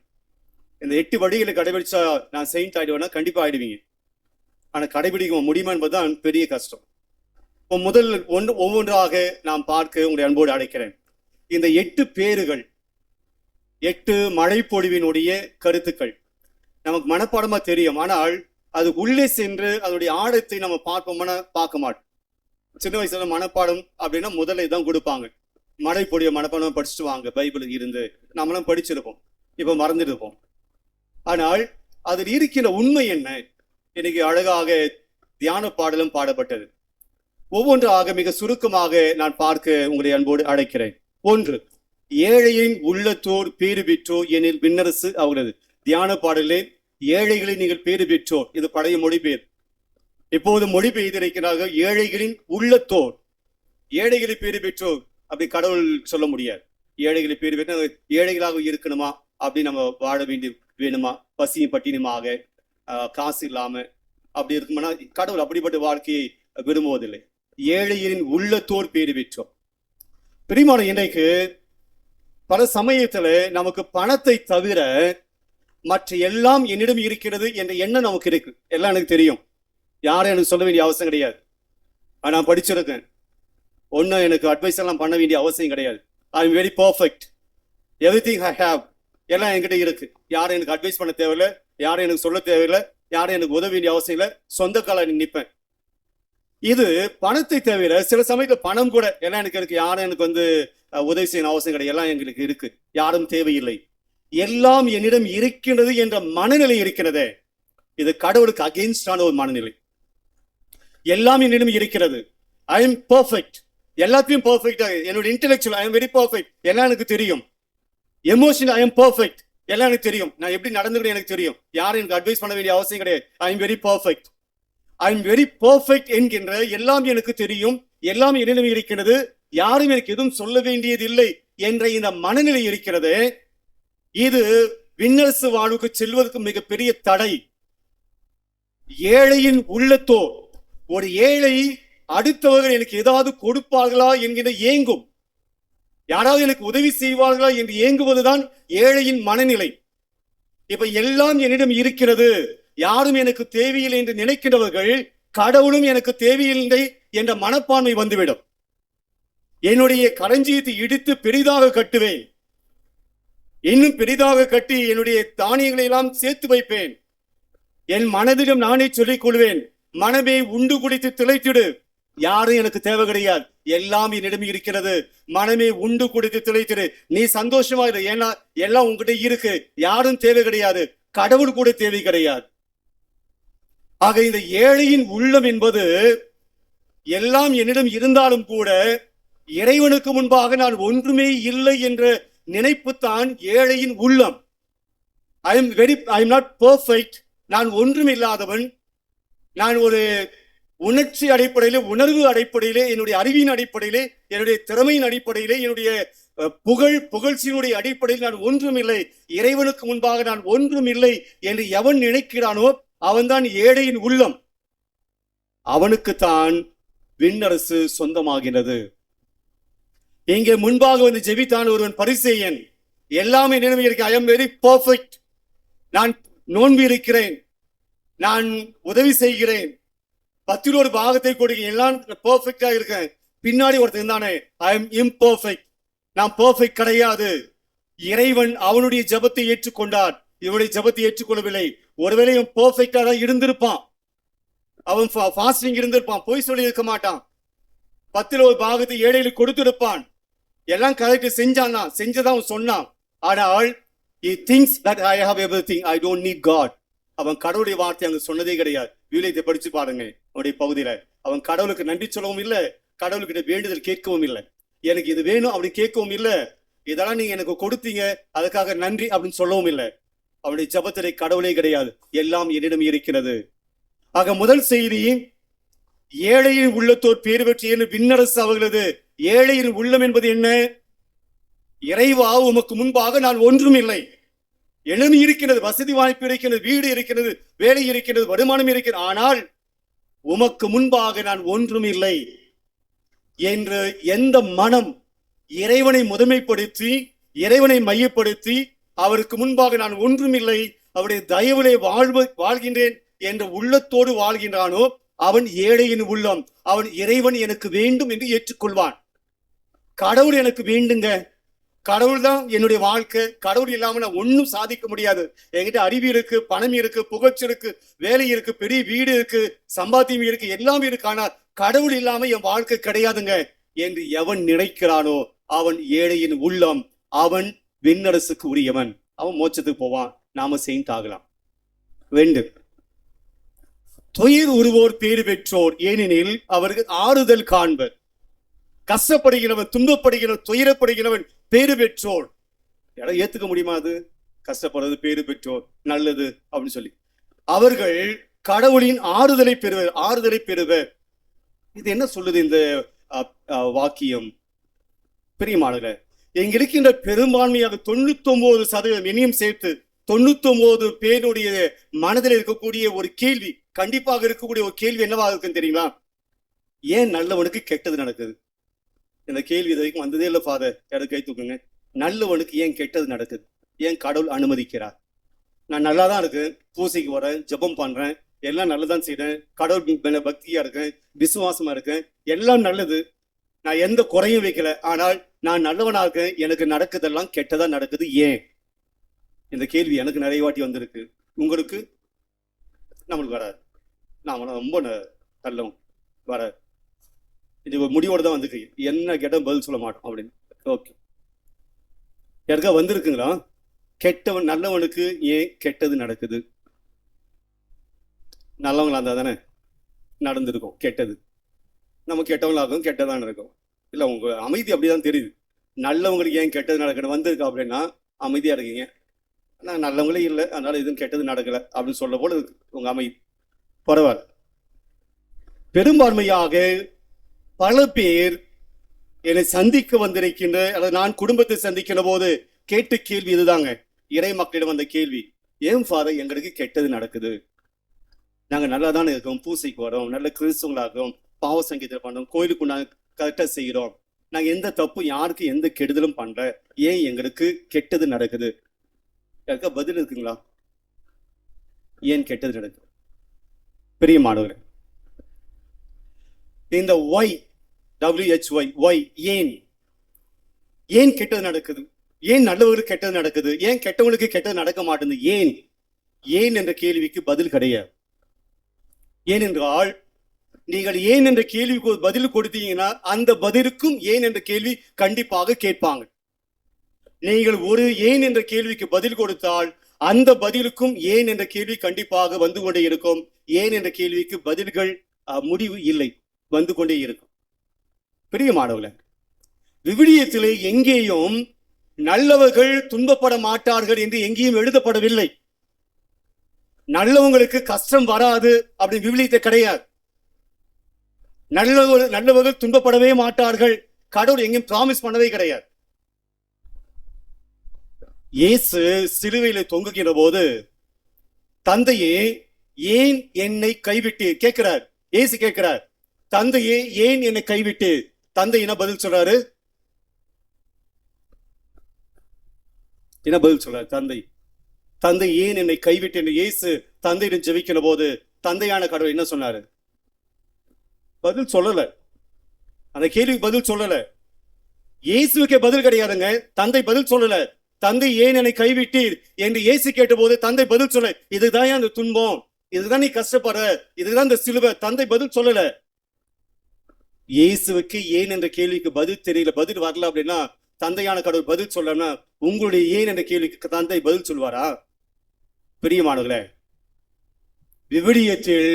இந்த 8 வழிகளை கடைபிடிச்சா நான் செயின்ட் ஆயிடுவேன்னா கண்டிப்பா ஆயிடுவீங்க. ஆனா கடைபிடிக்க முடியுமா என்பதுதான் பெரிய கஷ்டம். இப்போ முதல் ஒவ்வொன்றாக நாம் பார்க்க உங்களுடைய அன்போடு அழைக்கிறேன். இந்த 8 பேறுகள், 8 மழை பொழிவினுடைய கருத்துக்கள் நமக்கு மனப்பாடமா தெரியும். ஆனால் அது உள்ளே சென்று அதனுடைய ஆழத்தை நம்ம பார்ப்போம்னா பார்க்க மாட்டோம். சின்ன வயசுல மனப்பாடம் அப்படின்னா முதல்ல இதான் கொடுப்பாங்க, மழை பொழிய மனப்பாடம் படிச்சுட்டு வாங்க, பைபிள் இருந்து நம்மளாம் படிச்சிருப்போம், இப்ப மறந்துருப்போம். ஆனால் அதில் இருக்கிற உண்மை என்ன? இன்னைக்கு அழகாக தியான பாடலும் பாடப்பட்டது. ஒவ்வொன்றாக மிக சுருக்கமாக நான் பார்க்க உங்களை அன்போடு அழைக்கிறேன். 1, ஏழையின் உள்ளத்தோர் பேறு பெற்றோர் எனில் விண்ணரசு அவரது. தியான பாடலே ஏழைகளை நீங்கள் பேறு பெற்றோர், இது பழைய மொழிபெயர். இப்போது மொழிபெயர்த்திருக்கிறார்கள் ஏழைகளின் உள்ளத்தோர். ஏழைகளை பேறு பெற்றோர் அப்படி கடவுள் சொல்ல முடியாது. ஏழைகளை பேறு பெற்ற ஏழைகளாக இருக்கணுமா, அப்படி நம்ம வாழ வேணுமா, பசியும் பட்டினியுமாக, காசு இல்லாம அப்படி இருக்குமானா கடவுள் அப்படிப்பட்ட வாழ்க்கையை விரும்புவதில்லை. ஏழைகளின் உள்ளத்தோர் பேறு பெற்றோர். பிரியமான, இன்றைக்கு பல சமயத்துல நமக்கு பணத்தை தவிர மற்ற எல்லாம் என்னிடம் இருக்கிறது என்ற எண்ணம் நமக்கு இருக்கு. எல்லாம் எனக்கு தெரியும், யாரும் எனக்கு சொல்ல வேண்டிய அவசியம் கிடையாது. நான் படிச்சிருக்கேன், ஒன்னும் எனக்கு அட்வைஸ் எல்லாம் பண்ண வேண்டிய அவசியம் கிடையாது. I am very perfect, everything I have, எல்லாம் என்கிட்ட இருக்கு. யாரும் எனக்கு அட்வைஸ் பண்ண தேவையில்லை, யாரும் எனக்கு சொல்ல தேவையில்லை, யாரும் எனக்கு உதவ வேண்டிய அவசியம் இல்லை, சொந்த கால நிற்பேன். இது பணத்தை தவிர சில சமயத்துல பணம் கூட எல்லாம் எனக்கு இருக்கு, யாரும் எனக்கு உதவி செய்யணும் அவசியம் கிடையாது, எல்லாம் எங்களுக்கு இருக்கு, யாரும் தேவையில்லை, எல்லாம் என்னிடம் இருக்கின்றது என்ற மனநிலை இருக்கிறதே, இது கடவுளுக்கு அகெயின்ஸ்டான ஒரு மனநிலை. எல்லாம் என்னிடம் இருக்கிறது, ஐ எம் பர்ஃபெக்ட், எல்லாத்தையும் பர்ஃபெக்டா, என்னோட intellectual I am very perfect, எல்லாம் எனக்கு தெரியும். எமோஷனல் ஐ எம் பர்ஃபெக்ட், எல்லாம் எனக்கு தெரியும், நான் எப்படி நடந்துக்கிறேன் எனக்கு தெரியும், யாரும் எனக்கு அட்வைஸ் பண்ண வேண்டிய அவசியம் கிடையாது. I am very perfect, I am very perfect என்கின்ற எல்லாம் எனக்கு தெரியும், எல்லாம் என்னிடம் இருக்கிறது, யாரும் எனக்கு எதுவும் சொல்ல வேண்டியதில்லை என்ற இந்த மனநிலை இருக்கிறது. இது விண்ணரசு வாழ்வுக்கு செல்வதற்கு மிகப்பெரிய தடை. ஏழையின் உள்ளத்தோர், ஒரு ஏழை அடுத்தவர்கள் எனக்கு ஏதாவது கொடுப்பார்களா என்கிற ஏங்கும், யாராவது எனக்கு உதவி செய்வார்களா என்று ஏங்குவதுதான் ஏழையின் மனநிலை. இப்ப எல்லாம் என்னிடம் இருக்கிறது, யாரும் எனக்கு தேவையில்லை என்று நினைக்கிறவர்கள் கடவுளும் எனக்கு தேவையில்லை என்ற மனப்பான்மை வந்துவிடும். என்னுடைய களஞ்சியத்தை இடித்து பெரிதாக கட்டுவேன், இன்னும் பெரிதாக கட்டி என்னுடைய தானியங்களை எல்லாம் சேர்த்து வைப்பேன். என் மனதிலும் நானே சொல்லிக் கொள்வேன், மனமே உண்டு குடித்து திளைத்திடு, யாரும் எனக்கு தேவை கிடையாது, எல்லாம் என்னிடம் இருக்கிறது, மனமே உண்டு குடித்து திளைத்திடு, நீ சந்தோஷமா இரு, ஏன்னா எல்லாம் உங்ககிட்ட இருக்கு, யாரும் தேவை கிடையாது, கடவுள் கூட தேவை கிடையாது. ஆக இந்த ஏழையின் உள்ளம் என்பது எல்லாம் என்னிடம் இருந்தாலும் கூட இறைவனுக்கு முன்பாக நான் ஒன்றுமே இல்லை என்ற நினைப்பு தான் ஏழையின் உள்ளம். I am not perfect. நான் ஒன்றும் இல்லாதவன். நான் ஒரு உணர்ச்சி அடிப்படையிலே, உணர்வு அடிப்படையிலே, என்னுடைய அறிவின் அடிப்படையிலே, என்னுடைய திறமையின் அடிப்படையிலே, என்னுடைய புகழ்ச்சியினுடைய அடிப்படையில் நான் ஒன்றும் இல்லை, இறைவனுக்கு முன்பாக நான் ஒன்றும் இல்லை என்று எவன் நினைக்கிறானோ அவன்தான் ஏழையின் உள்ளம். அவனுக்குத்தான் விண்ணரசு சொந்தமாகிறது. இங்கே முன்பாக வந்து ஜெபித்தான் ஒருவன் பரிசேயன். எல்லாமே நினைவு இருக்கு. I am very perfect. நான் நோன்பு இருக்கிறேன், நான் உதவி செய்கிறேன், 10 பாகத்தை கொடுக்க, எல்லாம் பெர்ஃபெக்டா இருக்கேன். பின்னாடி ஒருத்தன் தானே ஐ எம் இம்பெர்ஃபெக்ட், நான் பெர்ஃபெக்ட் கிடையாது. இறைவன் அவனுடைய ஜெபத்தை ஏற்றுக்கொண்டார், இவனுடைய ஜெபத்தை ஏற்றுக்கொள்ளவில்லை. ஒருவேளை அவன் பெர்ஃபெக்டா தான் இருந்திருப்பான், அவன் ஃபாஸ்டிங் இருந்திருப்பான், பொய் சொல்லி இருக்க மாட்டான், 10 பாகத்தை ஏழைகளுக்கு கொடுத்திருப்பான், எல்லாம் கரெக்ட் செஞ்சான், செஞ்சதான் அவன் சொன்னான். ஆனால் he thinks that I have everything, I don't need God. அவன் கடவுளுடைய வார்த்தை அங்க சொன்னதே கிடையாது. விவிலியத்தை படிச்சு பாருங்க. அவனுடைய பகுதியில அவன் கடவுளுக்கு நன்றி சொல்லவும் இல்லை, கடவுள்கிட்ட வேண்டுதல் கேட்கவும் இல்லை, எனக்கு இது வேணும் அப்படி கேட்கவும் இல்லை, இதெல்லாம் நீங்க எனக்கு கொடுத்தீங்க அதுக்காக நன்றி அப்படின்னு சொல்லவும் இல்லை. அவனுடைய ஜபத்திலே கடவுளே கிடையாது, எல்லாம் என்னிடம் இருக்கிறது. ஆக முதல் செய்தி, ஏழையின் உள்ளத்தோர் பேர் பெற்ற விண்ணரசு அவர்களது. ஏழையின் உள்ளம் என்பது என்ன? இறைவா, உமக்கு முன்பாக நான் ஒன்றும் இல்லை. எளிமை இருக்கிறது, வசதி வாய்ப்பு இருக்கிறது, வீடு இருக்கிறது, வேலை இருக்கிறது, வருமானம் இருக்கிறது, ஆனால் உமக்கு முன்பாக நான் ஒன்றும் இல்லை என்று எந்த மனம் இறைவனை முதன்மைப்படுத்தி, இறைவனை மையப்படுத்தி, அவருக்கு முன்பாக நான் ஒன்றும் இல்லை, அவருடைய தயவிலே வாழ்கின்றேன் என்ற உள்ளத்தோடு வாழ்கின்றானோ அவன் ஏழையின் உள்ளம். அவன் இறைவன் எனக்கு வேண்டும் என்று ஏற்றுக்கொள்வான். கடவுள் எனக்கு வேண்டுங்க, கடவுள் தான் என்னுடைய வாழ்க்கை, கடவுள் இல்லாம நான் ஒன்னும் சாதிக்க முடியாது. என்கிட்ட அறிவு இருக்கு, பணம் இருக்கு, புகழ்ச்சி இருக்கு, வேலை இருக்கு, பெரிய வீடு இருக்கு, சம்பாத்தியம் இருக்கு, எல்லாம் இருக்கு, ஆனால் கடவுள் இல்லாம என் வாழ்க்கை கிடையாதுங்க என்று எவன் நினைக்கிறானோ அவன் ஏழையின் உள்ளம். அவன் விண்ணரசுக்கு உரியவன், அவன் மோட்சத்துக்கு போவான், நாம செயின்ட் ஆகலாம். 2, துயர் உருவோர் பேறு பெற்றோர், ஏனெனில் அவர்கள் ஆறுதல் காண்பர். கஷ்டப்படுகிறவன், துன்பப்படுகிறவன், துயரப்படுகிறவன் பேறு பெற்றோர். யாரும் ஏத்துக்க முடியுமா? அது கஷ்டப்படுறது பேறு பெற்றோர், நல்லது அப்படின்னு சொல்லி அவர்கள் கடவுளின் ஆறுதலை பெறுவர், ஆறுதலை பெறுவர். இது என்ன சொல்லுது இந்த வாக்கியம்? பிரியமானவர்களே, இங்க இருக்கின்ற பெரும்பான்மையாக 99% இனியும் சேர்த்து 99 பேருடைய மனதில் இருக்கக்கூடிய ஒரு கேள்வி, கண்டிப்பாக இருக்கக்கூடிய ஒரு கேள்வி என்னவாக இருக்குன்னு தெரியுமா? ஏன் நல்லவனுக்கு கெட்டது நடக்குது? இந்த கேள்வி இது வரைக்கும் வந்ததே இல்லை. ஃபாதர், யாரும் கை தூக்குங்க. நல்லவனுக்கு ஏன் கெட்டது நடக்குது? ஏன் கடவுள் அனுமதிக்கிறார்? நான் நல்லா தான் இருக்கேன், பூசைக்கு வரேன், ஜெபம் பண்றேன், எல்லாம் நல்லதான் செய்யறேன், கடவுள் பக்தியா இருக்கேன், விசுவாசமா இருக்கேன், எல்லாம் நல்லது, நான் எந்த குறையும் வைக்கல, ஆனால் நான் நல்லவனா இருக்கேன், எனக்கு நடக்குதெல்லாம் கெட்டதா நடக்குது, ஏன்? இந்த கேள்வி எனக்கு நிறைய வாட்டி வந்திருக்கு. உங்களுக்கு? நம்மளுக்கு வராது, நாம ரொம்ப நல்லவன் வராது. இது முடிவோடு தான் வந்துருக்கு, என்ன கேட்டால் பதில் சொல்ல மாட்டோம் அப்படின்னு. ஓகே, யாருக்கா வந்திருக்குங்களா? கெட்டவன் நல்லவனுக்கு ஏன் கெட்டது நடக்குது? நல்லவங்களா இருந்தா தானே நடந்திருக்கும் கெட்டது, நம்ம கெட்டவங்களாகும் கெட்டதான் நடக்கும். இல்லை, உங்க அமைதி அப்படிதான் தெரியுது. நல்லவங்களுக்கு ஏன் கெட்டது நடக்கணும் வந்திருக்கா அப்படின்னா அமைதியா இருக்கீங்க. நான் நல்லவங்களே இல்லை, அதனால எதுவும் கெட்டது நடக்கலை அப்படின்னு சொல்ல போல இருக்கு உங்க அமைதி. பரவாயில்ல. பெரும்பான்மையாக பல பேர் என்னை சந்திக்க வந்திருக்கின்ற, அல்லது நான் குடும்பத்தை சந்திக்கிற போது கேட்ட கேள்வி இதுதாங்க, இறை மக்களிடம் வந்த கேள்வி. ஏன் ஃபாதர் எங்களுக்கு கெட்டது நடக்குது? நாங்க நல்லா தானே இருக்கோம், பூசைக்கு வரோம், நல்ல கிறிஸ்தவங்களாகிறோம், பாவ சங்கீதம் பண்றோம், கோயிலுக்கு நாங்கள் கரெக்டா செய்கிறோம், நாங்க எந்த தப்பு யாருக்கு எந்த கெடுதலும் பண்ற, ஏன் எங்களுக்கு கெட்டது நடக்குது? யாருக்கா பதில் இருக்குங்களா? ஏன் கெட்டது நடக்குது? பெரிய மாணவர், இந்த ஒய், WHY, ஏன் ஏன் கெட்டது நடக்குது? ஏன் நல்லவர்களுக்கு கெட்டது நடக்குது? ஏன் கெட்டவங்களுக்கு கெட்டது நடக்க மாட்டேங்குது? ஏன் ஏன் என்ற கேள்விக்கு பதில் கிடையாது. ஏனென்றால் நீங்கள் ஏன் என்ற கேள்விக்கு பதில் கொடுத்தீங்கன்னா அந்த பதிலுக்கும் ஏன் என்ற கேள்வி கண்டிப்பாக கேட்பாங்க. நீங்கள் ஒரு ஏன் என்ற கேள்விக்கு பதில் கொடுத்தால் அந்த பதிலுக்கும் ஏன் என்ற கேள்வி கண்டிப்பாக வந்து கொண்டே இருக்கும். ஏன் என்ற கேள்விக்கு பதில்கள் முடிவு இல்லை, வந்து கொண்டே இருக்கும். பிரியமானவர்களே, விவிலியத்திலே எங்கேயும் நல்லவர்கள் துன்பப்பட மாட்டார்கள் என்று எங்கேயும் எழுதப்படவில்லை. நல்லவங்களுக்கு கஷ்டம் வராது அப்படின்னு விவிலியத்தை கிடையாது. நல்லவர்கள் துன்பப்படவே மாட்டார்கள், கடவுள் எங்கேயும் பிராமிஸ் பண்ணவே கிடையாது. இயேசு சிலுவையில தொங்குகிற போது, தந்தையே ஏன் என்னை கைவிட்டு கேட்கிறார். இயேசு கேட்கிறார், தந்தையே ஏன் என்னை கைவிட்டு? தந்தை என்ன பதில் சொல்றாரு? என்ன பதில் சொல்றாரு தந்தை? தந்தை ஏன் என்னை கைவிட்டு என்று இயேசு தந்தையிடம் ஜெபிக்கிற போது தந்தையான கடவுள் என்ன சொன்னாரு? பதில் சொல்லல. அந்த கேள்விக்கு பதில் சொல்லல. இயேசுக்கே பதில் கிடையாதுங்க. தந்தை பதில் சொல்லல. தந்தை ஏன் என்னை கைவிட்டீர் என்று இயேசு கேட்ட போது தந்தை பதில் சொல்ல, இதுதான் அந்த துன்பம், இதுதான் நீ கஷ்டப்படுற, இதுதான் இந்த சிலுவை. தந்தை பதில் சொல்லல. இயேசுவுக்கு ஏன் என்ற கேள்விக்கு பதில் தெரியல, பதில் வரல அப்படின்னா தந்தையான கடவுள் பதில் சொல்லனா உங்களுடைய ஏன் என்ற கேள்விக்கு தந்தை பதில் சொல்வாரா? பிரியமானவர்களே, விவிலியத்தில்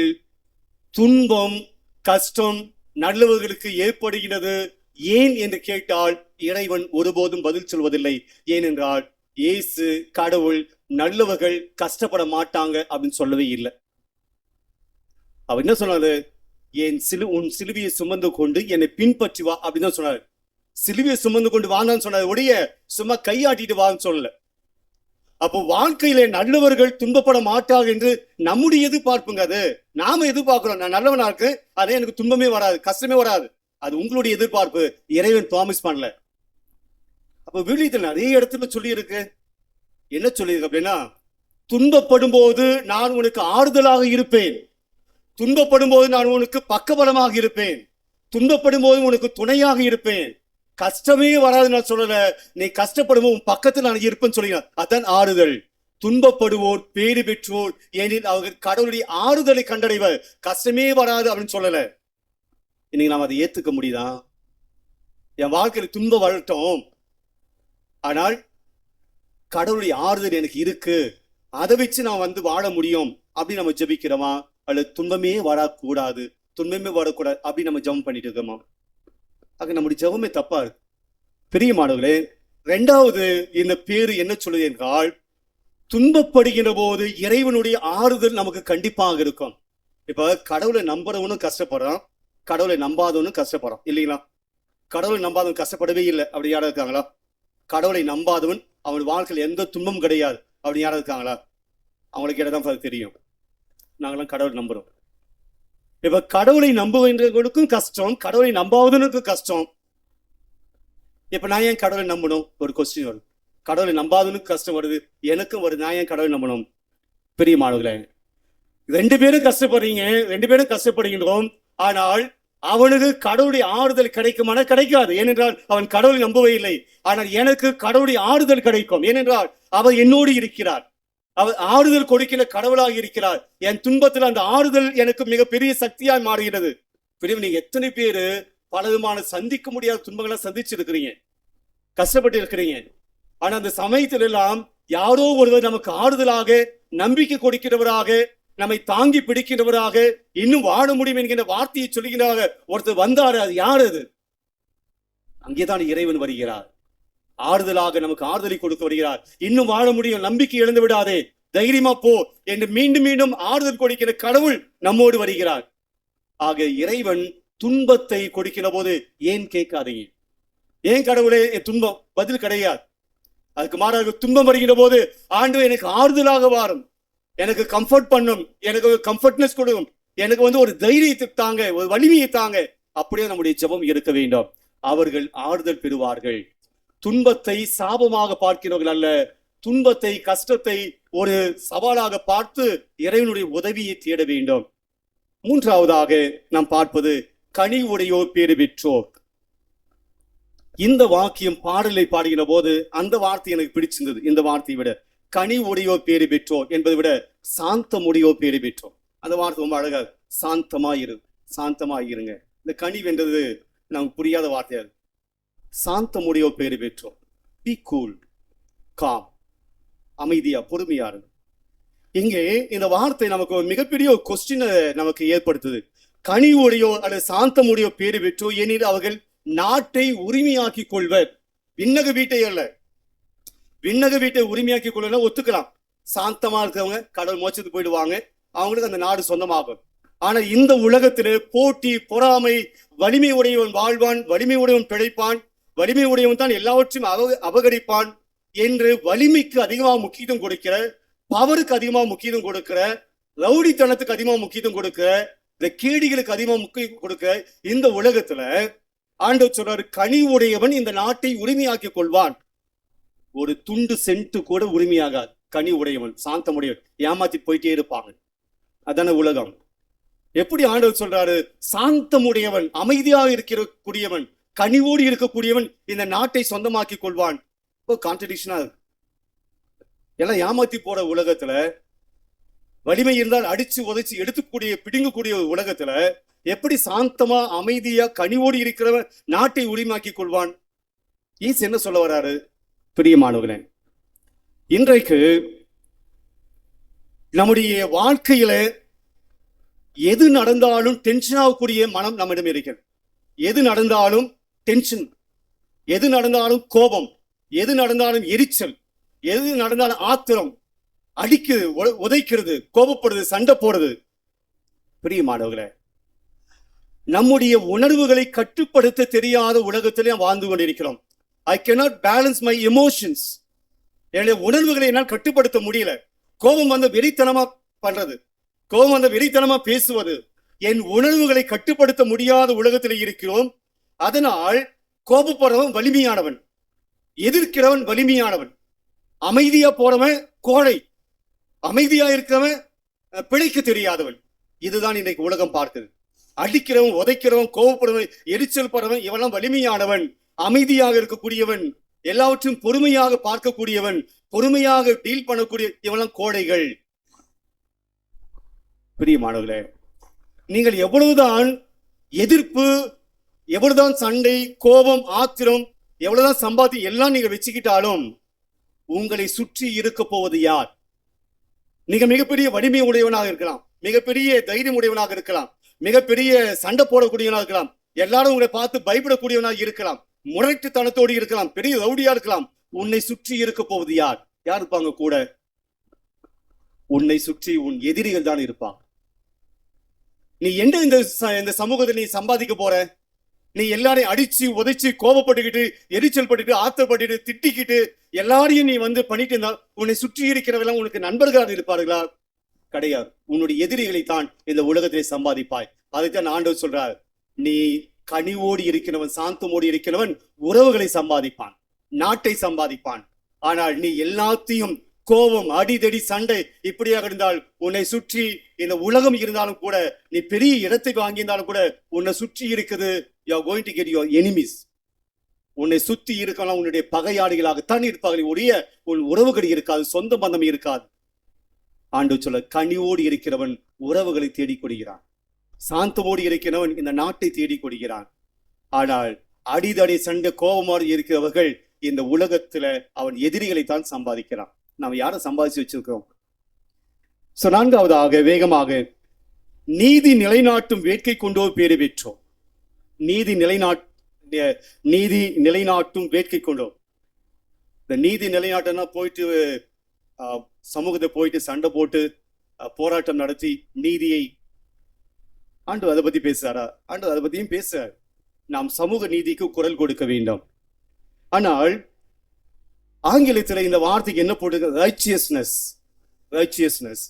துன்பம் கஷ்டம் நல்லவர்களுக்கு ஏற்படுகிறது ஏன் என்று கேட்டால் இறைவன் ஒருபோதும் பதில் சொல்வதில்லை. ஏனென்றால் இயேசு கடவுள் நல்லவர்கள் கஷ்டப்பட மாட்டாங்க அப்படின்னு சொல்லவே இல்லை. அவர் என்ன சொன்னாரு? உன் சிலுவையை சுமந்து கொண்டு என்னை பின்பற்றி வா அப்படின்னு தான் சொன்னாரு. சிலுவையை சுமந்து கொண்டு வான்னு சொன்னாரு, ஒழிய சும்மா கையாட்டிட்டு வான்னு சொல்லல. அப்போ வாழ்க்கையில நல்லவர்கள் துன்பப்பட மாட்டார்கள் என்று நம்முடைய எதிர்பார்ப்புங்க. அது நாம எதிர்பார்க்கிறோம், நான் நல்லவனா இருக்கு, அதே எனக்கு துன்பமே வராது, கஷ்டமே வராது. அது உங்களுடைய எதிர்பார்ப்பு, இறைவன் ப்ராமிஸ் பண்ணல. அப்ப விவிலியத்தில் நிறைய இடத்துல சொல்லி இருக்கு. என்ன சொல்லியிருக்கு அப்படின்னா, துன்பப்படும் போது நான் உனக்கு ஆறுதலாக இருப்பேன், துன்பப்படும் போது நான் உனக்கு பக்கபலமாக இருப்பேன், துன்பப்படும் போது உனக்கு துணையாக இருப்பேன். கஷ்டமே வராது நான் சொல்லல, நீ கஷ்டப்படும் போது உன் பக்கத்தில் நான் இருப்பேன்னு சொல்லினா அதான் ஆறுதல். துன்பப்படுவோர் பேறு பெற்றோர், ஏனில் அவர்கள் கடவுளுடைய ஆறுதலை கண்டடைவர். கஷ்டமே வராது அப்படின்னு சொல்லல. இன்னைக்கு நாம் அதை ஏத்துக்க முடியுதா? என் வாழ்க்கையில் துன்பம் வரட்டும், ஆனால் கடவுளுடைய ஆறுதல் எனக்கு இருக்கு, அதை வச்சு நான் வாழ முடியும் அப்படின்னு நம்ம ஜெபிக்கிறோமா? அல்லது துன்பமே வரக்கூடாது, துன்பமே வரக்கூடாது அப்படின்னு நம்ம ஜெபம் பண்ணிட்டு இருக்கோமா? ஆக நம்முடைய ஜெபமே தப்பா இருக்கு. பிரியமானவர்களே, இரண்டாவது இந்த பேரு என்ன சொல்லுது என்றால், துன்பப்படுகின்ற போது இறைவனுடைய ஆறுதல் நமக்கு கண்டிப்பாக இருக்கும். இப்ப கடவுளை நம்புறவனும் கஷ்டப்படுறான், கடவுளை நம்பாதவனும் கஷ்டப்படுறான் இல்லைங்களா? கடவுளை நம்பாதவன் கஷ்டப்படவே இல்லை அப்படி யாரும் இருக்காங்களா? கடவுளை நம்பாதவன் அவன் வாழ்க்கையில் எந்த துன்பமும் கிடையாது அப்படி யாரும் இருக்காங்களா? அவங்களுக்கு இடதான் தெரியும். நாங்களாம் கடவுளை நம்புறோம். இப்ப கடவுளை நம்புகின்றவர்களுக்கும் கஷ்டம், கடவுளை நம்பாதவனுக்கும் கஷ்டம். இப்ப நான் ஏன் கடவுளை நம்பணும்? ஒரு கொஸ்டின் வருது. கடவுளை நம்பாதவனுக்கு கஷ்டம் வருது, எனக்கும் வருது, நான் ஏன் கடவுளை நம்பணும்? பிரியமானவர்களே, ரெண்டு பேரும் கஷ்டப்படுறீங்க, ரெண்டு பேரும் கஷ்டப்படுகின்றோம். ஆனால் அவனுக்கு கடவுளுடைய ஆறுதல் கிடைக்குமான? கிடைக்காது. ஏனென்றால் அவன் கடவுளை நம்பவே இல்லை. ஆனால் எனக்கு கடவுளுடைய ஆறுதல் கிடைக்கும். ஏனென்றால் அவர் என்னோடு இருக்கிறார், அவர் ஆறுதல் கொடுக்கிற கடவுளாக இருக்கிறார். என் துன்பத்தில் அந்த ஆறுதல் எனக்கு மிகப்பெரிய சக்தியாய் மாறுகிறது. நீங்க எத்தனை பேரு பலவிதமான சந்திக்க முடியாத துன்பங்களை சந்திச்சிருக்கிறீங்க, கஷ்டப்பட்டு இருக்கிறீங்க. ஆனா அந்த சமயத்தில் எல்லாம் யாரோ ஒருவர் நமக்கு ஆறுதலாக, நம்பிக்கை கொடுக்கிறவராக, நம்மை தாங்கி பிடிக்கிறவராக, இன்னும் வாழ முடியும் என்கிற வார்த்தையை சொல்லுகிறாக ஒருத்தர் வந்தாரு. அது யார்? அது அங்கேதான் இறைவன் வருகிறார். ஆறுதலாக நமக்கு ஆறுதலை கொடுக்க வருகிறார். இன்னும் வாழ முடியும், நம்பிக்கை இழந்து விடாதே, தைரியமா போ என்று மீண்டும் மீண்டும் ஆறுதல் கொடுக்கிற கடவுள் நம்மோடு வருகிறார். ஆக இறைவன் துன்பத்தை கொடுக்கிற போது ஏன் கேட்காதீங்க, ஏன் கடவுளே துன்பம்? பதில் கிடையாது. அதுக்கு மாறாக துன்பம் வருகிற போது ஆண்டவர் எனக்கு ஆறுதலாக வாரும், எனக்கு கம்ஃபர்ட் பண்ணும், எனக்கு கம்ஃபர்ட்னஸ் கொடுக்கும், எனக்கு ஒரு தைரியத்தை தாங்க, ஒரு வலிமையை தாங்க. அப்படியே நம்முடைய ஜெபம் இருக்க வேண்டும். அவர்கள் ஆறுதல் பெறுவார்கள். துன்பத்தை சாபமாக பார்க்கிறவர்கள் அல்ல, துன்பத்தை கஷ்டத்தை ஒரு சவாலாக பார்த்து இறைவனுடைய உதவியை தேட வேண்டும். மூன்றாவதாக நாம் பார்ப்பது கனி உடையோர் பேறு பெற்றோர். இந்த வாக்கியம் பாடலை பாடுகிற போது அந்த வார்த்தை எனக்கு பிடிச்சிருந்தது. இந்த வார்த்தையை விட கனி உடையோர் பேறு பெற்றோர் என்பதை விட சாந்தம் உடையோர் பேறு பெற்றோர், அந்த வார்த்தை ரொம்ப அழகா, சாந்தமாயிருங்க. இந்த கனி வென்றது நமக்கு புரியாத வார்த்தையாது. சாந்தமுடையோர் பேறு பெற்றோர், பி கூல், காம், அமைதியா பொறுமையா இருக்கு. இங்கே இந்த வார்த்தை நமக்கு மிகப்பெரிய கொஸ்டினை நமக்கு ஏற்படுத்துது. கனி உடையோர் அல்லது சாந்தமுடையோர் பேறு பெற்றோர், ஏனெனில் அவர்கள் நாட்டை உரிமையாக்கி கொள்வர். விண்ணக வீட்டை அல்ல, விண்ணக வீட்டை உரிமையாக்கி கொள்வதுனா ஒத்துக்கலாம். சாந்தமா இருக்கிறவங்க கடவுள் மோட்சத்துக்கு போயிடுவாங்க, அவங்களுக்கு அந்த நாடு சொந்தமாகும். ஆனா இந்த உலகத்திலே போட்டி, பொறாமை, வலிமை உடையவன் வாழ்வான், வலிமை உடையவன் பிழைப்பான், வலிமை உடையவன் தான் எல்லாவற்றையும் அபகரிப்பான் என்று வலிமைக்கு அதிகமாக முக்கியத்துவம் கொடுக்கிற, பவருக்கு அதிகமாக முக்கியத்துவம் கொடுக்கிற, ரவுடித்தனத்துக்கு அதிகமாக முக்கியத்துவம் கொடுக்கிற, இந்த கேடிகளுக்கு அதிகமாக முக்கியம் கொடுக்கிற இந்த உலகத்துல ஆண்டவர் சொல்றாரு, கனி உடையவன் இந்த நாட்டை உரிமையாக்கி கொள்வான். ஒரு துண்டு சென்ட்டு கூட உரிமையாகாது. கனி உடையவன், சாந்தமுடையவன் ஏமாத்தி போயிட்டே இருப்பாங்க. அதான உலகம். எப்படி ஆண்டவர் சொல்றாரு, சாந்தமுடையவன், அமைதியாக இருக்கக்கூடியவன், கனிவோடு இருக்கக்கூடியவன் இந்த நாட்டை சொந்தமாக்கி கொள்வான். கான்ட்ரடிக்ஷனா இருக்கு. எல்லாம் ஏமாத்தி போற உலகத்துல, வலிமை இருந்தால் அடிச்சு உதைச்சு எடுத்துக்கூடிய பிடுங்கக்கூடிய உலகத்துல எப்படி சாந்தமா அமைதியா கனிவோடு இருக்கிறவன் நாட்டை உரிமையாக்கி கொள்வான்? ஈஸ் என்ன சொல்ல வர்றாரு? பிரியமானவர்களே, இன்றைக்கு நம்முடைய வாழ்க்கையில எது நடந்தாலும் டென்ஷன் ஆகக்கூடிய மனம் நம்மிடம் இருக்கிறது. எது நடந்தாலும் டென்ஷன், எது நடந்தாலும் கோபம், எது நடந்தாலும் எரிச்சல், எது நடந்தாலும் ஆத்திரம், அடிக்குது, உதைக்கிறது, கோபப்படுறது, சண்டை போடுறது. பிரியமானவர்களே, நம்முடைய உணர்வுகளை கட்டுப்படுத்த தெரியாத உலகத்திலே வாழ்ந்து கொண்டிருக்கிறோம். I cannot balance my emotions. என்னுடைய உணர்வுகளை என்னால் கட்டுப்படுத்த முடியல. கோபம் வந்த வெறித்தனமா பண்றது, கோபம் வந்த வெறித்தனமா பேசுவது, என் உணர்வுகளை கட்டுப்படுத்த முடியாத உலகத்தில் இருக்கிறோம். அதனால் கோபப்படுறவன் வலிமையானவன், எதிர்க்கிறவன் வலிமையானவன், அமைதியா போறவன் கோழை, அமைதியா இருக்கிறவன் பிழைக்க தெரியாதவன். இதுதான் இன்னைக்கு உலகம் பார்க்குது. அடிக்கிறவன், உதைக்கிறவன், கோபப்படுவன், எரிச்சல் படுறவன் இவெல்லாம் வலிமையானவன், அமைதியாக இருக்கக்கூடியவன், எல்லாவற்றையும் பொறுமையாக பார்க்கக்கூடியவன், பொறுமையாக டீல் பண்ணக்கூடிய இவெல்லாம் கோடைகள். பிரியமானவர்களே, நீங்கள் எவ்வளவுதான் எதிர்ப்பு, எவ்வளவுதான் சண்டை, கோபம், ஆத்திரம், எவ்வளவுதான் சம்பாத்தி எல்லாம் நீங்க வச்சுக்கிட்டாலும் உங்களை சுற்றி இருக்க போவது யார்? நீங்க மிகப்பெரிய வலிமை உடையவனாக இருக்கலாம், மிகப்பெரிய தைரியம் உடையவனாக இருக்கலாம், மிகப்பெரிய சண்டை போடக்கூடியவனாக இருக்கலாம், எல்லாரும் உங்களை பார்த்து பயப்படக்கூடியவனாக இருக்கலாம், முரட்டுத்தனத்தோடு இருக்கலாம், பெரிய ரவுடியா இருக்கலாம். உன்னை சுற்றி இருக்க போவது யார்? யார் இருப்பாங்க கூட? உன்னை சுற்றி உன் எதிரிகள் தான் இருப்பாங்க. நீ என்ன இந்த சமூகத்தில் நீ சம்பாதிக்க போற? நீ எல்லாரையும் அடிச்சு உதைச்சு கோபப்பட்டுக்கிட்டு, எரிச்சல் பட்டுக்கிட்டு, ஆத்திரப்பட்டு, திட்டிக்கிட்டு எல்லாரையும் நீ பண்ணிட்டு இருந்தா உன்னை சுற்றி இருக்கிறவெல்லாம் உனக்கு நண்பர்களாக இருப்பார்களா? கிடையாது. உன்னுடைய எதிரிகளை தான் இந்த உலகத்திலே சம்பாதிப்பாய். அதைத்தான் ஆண்டவர் சொல்றார், நீ கனிவோடு இருக்கிறவன், சாந்தமோடு இருக்கிறவன் உறவுகளை சம்பாதிப்பான், நாட்டை சம்பாதிப்பான். ஆனால் நீ எல்லாத்தையும் கோபம், அடிதடி, சண்டை இப்படியாக இருந்தால் உன்னை சுற்றி இந்த உலகம் இருந்தாலும் கூட, நீ பெரிய இடத்தை வாங்கியிருந்தாலும் கூட உன்னை சுற்றி இருக்குது, you are going to get your enemies. உன்னை சுற்றி இருக்கலாம் உன்னுடைய பகையாளிகளாகத்தான் இருப்பார்கள், உடைய உன் உறவுகள் இருக்காது, சொந்த பந்தம் இருக்காது. ஆண்டவர் சொல்ல, கனிவோடு இருக்கிறவன் உறவுகளை தேடிக் கொள்கிறான், சாந்தமோடு இருக்கிறவன் இந்த நாட்டை தேடிக் கொள்கிறான். ஆனால் அடிதடி, சண்டை, கோபமாறு இருக்கிறவர்கள் இந்த உலகத்துல அவன் எதிரிகளை தான் சம்பாதிக்கிறான். நாம் யாரை சம்பாதிச்சு வச்சிருக்கிறோம்? நான்காவதாக வேகமாக, நீதி நிலைநாட்டும் வேட்கை கொண்டோர் பேறு பெற்றோம். நீதி நிலைநாட்டும் வேட்கை கொண்டோம். இந்த நீதி நிலைநாட்டம்னா போயிட்டு சமூகத்தை போயிட்டு சண்டை போட்டு போராட்டம் நடத்தி நீதியை, ஆண்டவர் அதை பத்தி பேசுறாரா? ஆண்டவர் அதை பத்தியும் பேசுறார். நாம் சமூக நீதிக்கு குரல் கொடுக்க வேண்டும். ஆனால் ஆங்கிலத்தில் இந்த வார்த்தைக்கு என்ன போட்டு, ரைச்சியஸ்னஸ்.